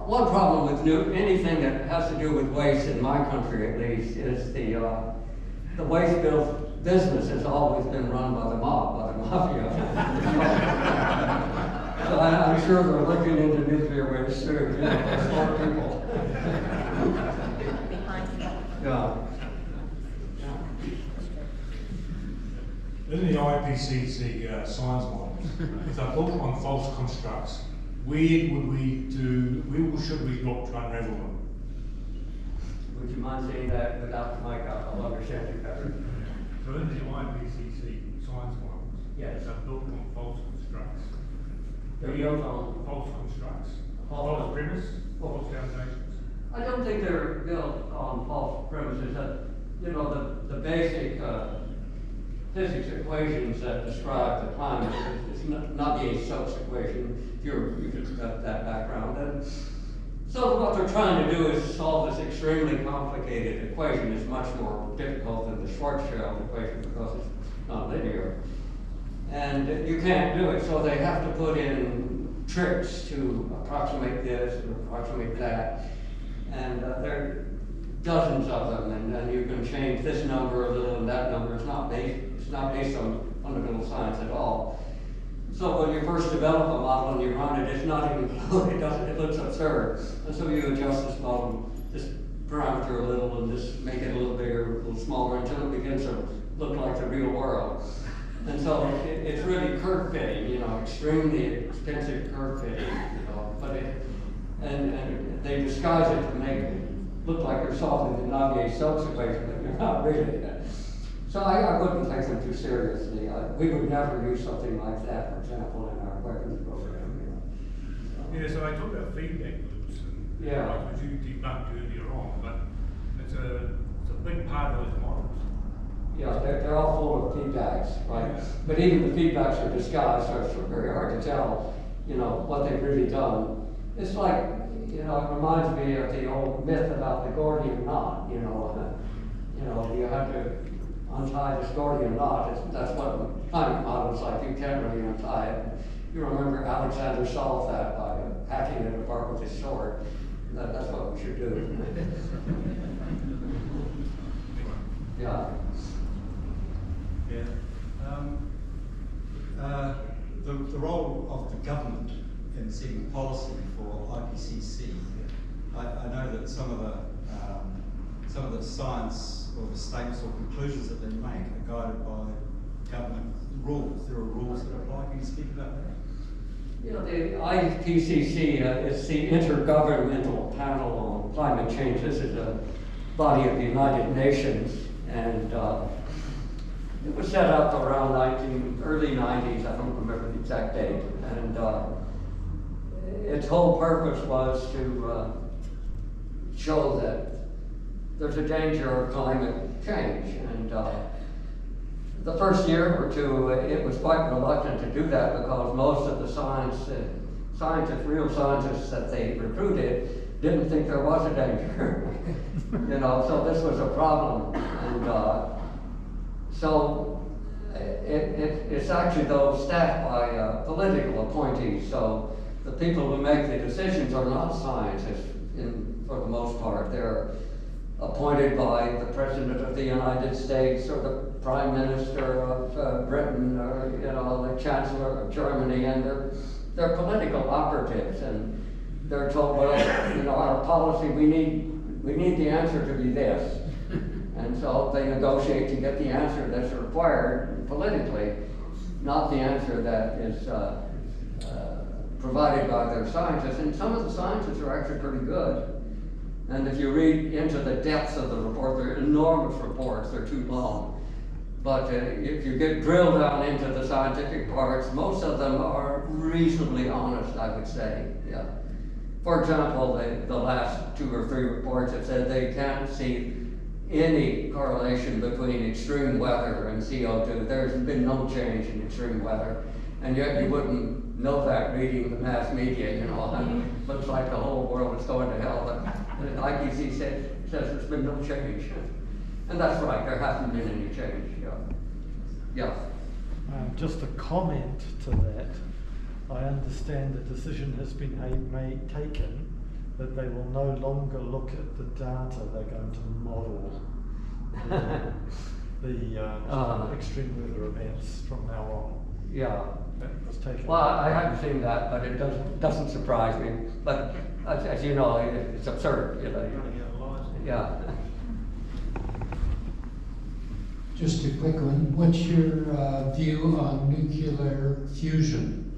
One problem with anything that has to do with waste, in my country at least, is the waste business has always been run by the mob, by the mafia. So I'm sure they're looking into nuclear waste too, you know, for smart people. Yeah. In the IPCC science models, if they're built on false constructs, where should we look to unravel them? Would you mind saying that without the mic? I'll understand you better. So in the IPCC science models, yes, they're built on false constructs. They're built on false constructs, false premise, false foundations. I don't think they're built on false premises. You know, the basic physics equations that describe the climate is Navier-Stokes equation. You've got that background. And so what they're trying to do is solve this extremely complicated equation. It's much more difficult than the Schwarzschild equation because it's not linear. And you can't do it, so they have to put in tricks to approximate this and approximate that. And there are dozens of them, and you can change this number a little and that number. It's not based on fundamental science at all. So when you first develop a model and you run it, it's not even close. It looks absurd. And so you adjust this model, this parameter a little, and just make it a little bigger, a little smaller, until it begins to look like the real world. And so it's really curve fitting, you know, extremely expensive curve fitting, you know. But and they disguise it to make it look like you're solving the Navier-Stokes equation, but you're not really. So I wouldn't take them too seriously. We would never use something like that, for example, in our weapons program. You know. Yeah, so I talked about feedback loops, and like you debunked earlier on, but it's a big part of those models. Yeah, they're all full of feedbacks, right? Yeah. But even the feedbacks are disguised, so it's very hard to tell, you know, what they've really done. It's like, you know, it reminds me of the old myth about the Gordian knot, you know. You have to untie this Gordian knot. That's what climate models like. You can't really untie it. You remember Alexander solved that by hacking it apart with his sword. That's what we should do. Yeah. Yeah. The role of the government in setting policy for IPCC, I know that some of the science or the statements or conclusions that they make are guided by government rules. There are rules that apply. Can you speak about that? You know, the IPCC is the Intergovernmental Panel on Climate Change. This is a body of the United Nations, and it was set up around early 90s. I don't remember the exact date. And its whole purpose was to show that there's a danger of climate change. And the first year or two, it was quite reluctant to do that because most of the scientists, real scientists that they recruited, didn't think there was a danger. You know, so this was a problem. And so it's actually, though, staffed by political appointees. So the people who make the decisions are not scientists for the most part. They're appointed by the President of the United States or the Prime Minister of Britain, or you know, the Chancellor of Germany, and they're political operatives, and they're told, well, you know, our policy, we need the answer to be this, and so they negotiate to get the answer that's required politically, not the answer that is provided by their scientists. And some of the scientists are actually pretty good. And if you read into the depths of the report, they're enormous reports, they're too long. But if you get drilled down into the scientific parts, most of them are reasonably honest, I would say, yeah. For example, the last 2 or 3 reports have said they can't see any correlation between extreme weather and CO2. There's been no change in extreme weather, and yet you wouldn't know that reading the mass media, you know. It looks like the whole world is going to hell, but the IPCC says there's been no change. And that's right, there hasn't been any change, yeah. Yeah. Just a comment to that. I understand the decision has been taken that they will no longer look at the data, they're going to model the extreme weather events from now on. Yeah. That was taken. Well, I haven't seen that, but it doesn't surprise me. But as you know, it's absurd, you know. Yeah. Just a quick one. What's your view on nuclear fusion?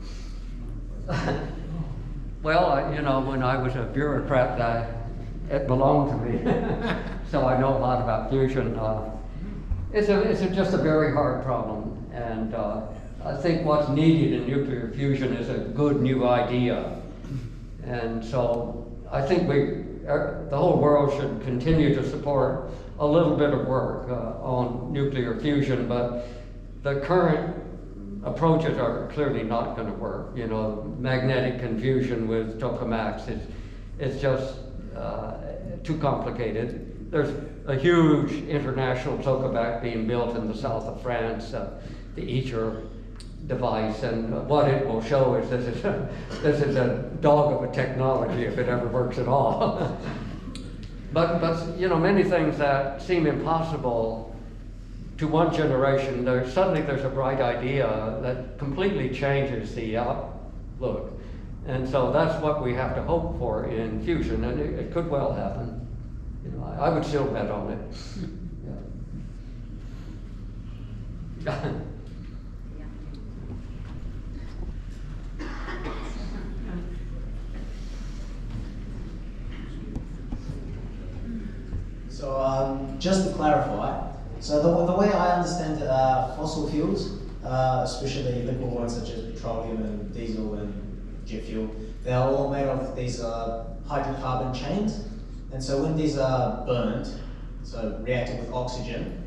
Well, you know, when I was a bureaucrat, it belonged to me, so I know a lot about fusion. It's just a very hard problem, and I think what's needed in nuclear fusion is a good new idea. And so I think the whole world should continue to support a little bit of work on nuclear fusion, but the current approaches are clearly not going to work. You know, magnetic confusion with tokamaks is just too complicated. There's a huge international tokamak being built in the south of France, the ITER device, and what it will show is this is a dog of a technology if it ever works at all. But you know, many things that seem impossible to one generation, suddenly there's a bright idea that completely changes the outlook. And so that's what we have to hope for in fusion, and it could well happen. You know, I would still bet on it. Yeah. So just to clarify, so the way I understand fossil fuels, especially liquid ones such as petroleum and diesel and jet fuel, they're all made of these hydrocarbon chains. And so when these are burned, so reacting with oxygen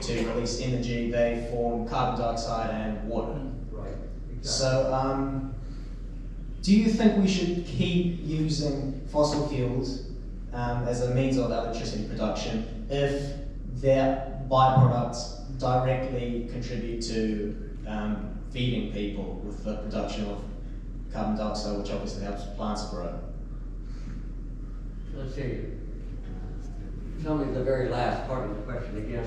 to release energy, they form carbon dioxide and water. Right. Exactly. So do you think we should keep using fossil fuels as a means of electricity production if their byproducts directly contribute to feeding people with the production of carbon dioxide, which obviously helps plants grow? Let's see. Tell me the very last part of the question again.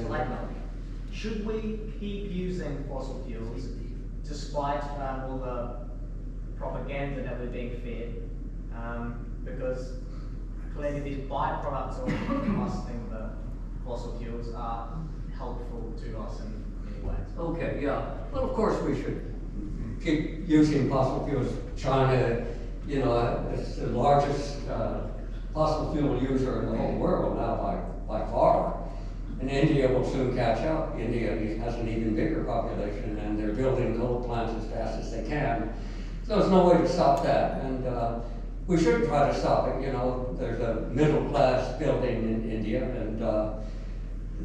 Should we keep using fossil fuels despite all the propaganda that we're being fed? Because clearly these byproducts of combusting the fossil fuels are helpful to us in many ways. Okay, yeah. Well, of course we should keep using fossil fuels. China, you know, is the largest fossil fuel user in the whole world now by far. And India will soon catch up. India has an even bigger population, and they're building coal plants as fast as they can. there's no way to stop that, and we shouldn't try to stop it. You know, there's a middle class building in India, and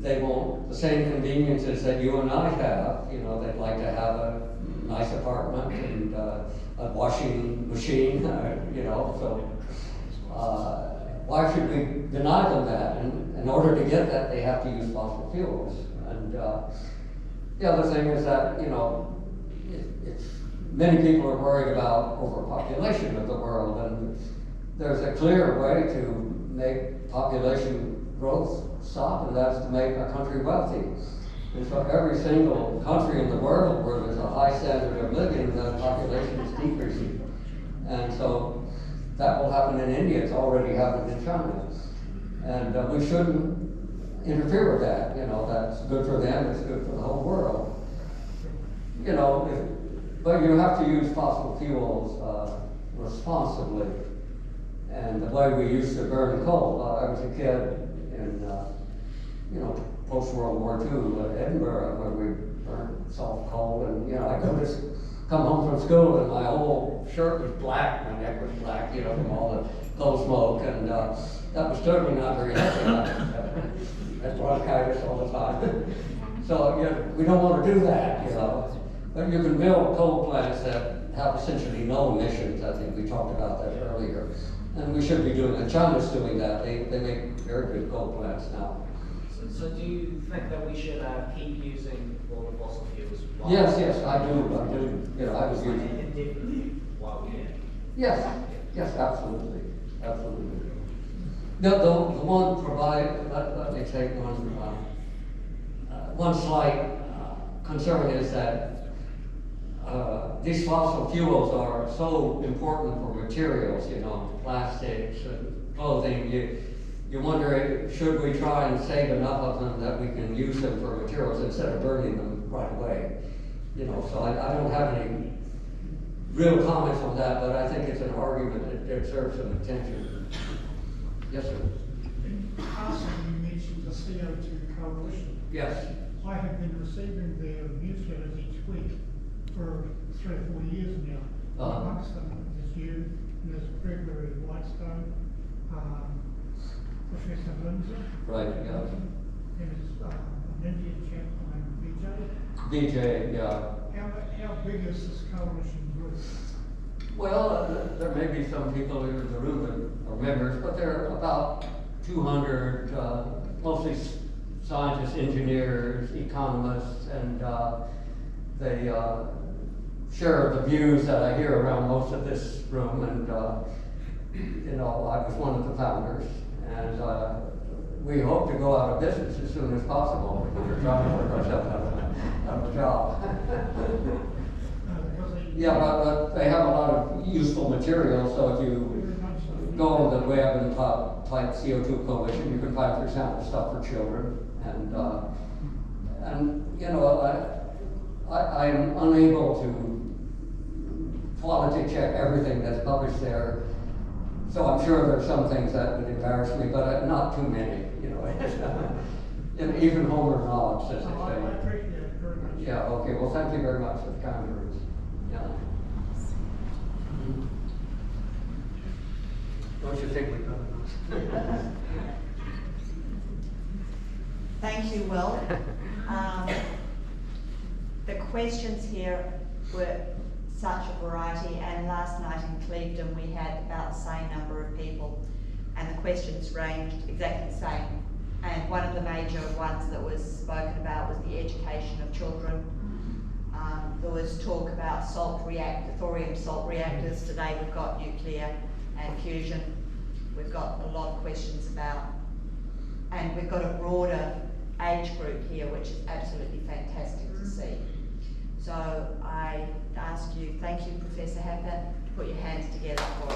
they want the same conveniences that you and I have. You know, they'd like to have a nice apartment and a washing machine. You know, so why should we deny them that? And in order to get that, they have to use fossil fuels. And the other thing is that, you know, many people are worried about overpopulation of the world, and there's a clear way to make population growth stop, and that's to make a country wealthy. And so every single country in the world where there's a high standard of living, the population is decreasing. And so that will happen in India. It's already happened in China. And we shouldn't interfere with that. You know, that's good for them, it's good for the whole world. You know, but you have to use fossil fuels responsibly. And the way we used to burn coal, I was a kid in, you know, post-World War II, Edinburgh, where we burned soft coal, and, you know, I could just come home from school and my whole shirt was black, my neck was black, you know, from all the coal smoke, and that was certainly not very healthy. I had bronchitis all the time. So, you know, we don't want to do that, you know. But you can build coal plants that have essentially no emissions. I think we talked about that earlier. And we should be doing that. China's doing that. They make very good coal plants now. So do you think that we should keep using all the fossil fuels? Yes, I do. You know, I was using. Indefinitely while we can. Yes, absolutely. The one let me take one slight concern is that these fossil fuels are so important for materials, you know, plastics and clothing. You wonder, should we try and save enough of them that we can use them for materials instead of burning them right away? You know, so I don't have any real comments on that, but I think it's an argument that deserves some attention. Yes, sir. In passing, you mentioned the CO2 Coalition. Yes. I have been receiving their newsletters each week for 3 or 4 years now. Amongst them is you, and there's Gregory Whitestone, Professor Lindsay. Right, yeah. There's an Indian chap named Vijay. Vijay, yeah. How big is this coalition group? Well, there may be some people in the room that are members, but there are about 200, mostly scientists, engineers, economists, and they share the views that I hear around most of this room. And you know, I was one of the founders, and we hope to go out of business as soon as possible. We're trying to work ourselves out of a job. Yeah, but they have a lot of useful material, so if you go on the web and type CO2 Coalition, you can find, for example, stuff for children. And you know, I am unable to quality check everything that's published there, so I'm sure there are some things that would embarrass me, but not too many, you know. And even Homer nods, as they say. I appreciate it very much. Yeah, okay, well, thank you very much for the kind words. Yeah. Don't you think we've done enough? Thank you, Will. The questions here were such a variety, and last night in Clevedon we had about the same number of people, and the questions ranged exactly the same. And one of the major ones that was spoken about was the education of children. There was talk about thorium salt reactors. Today we've got nuclear and fusion. We've got a lot of questions about, and we've got a broader age group here, which is absolutely fantastic to see. So I ask you, thank you, Professor Hacker, to put your hands together for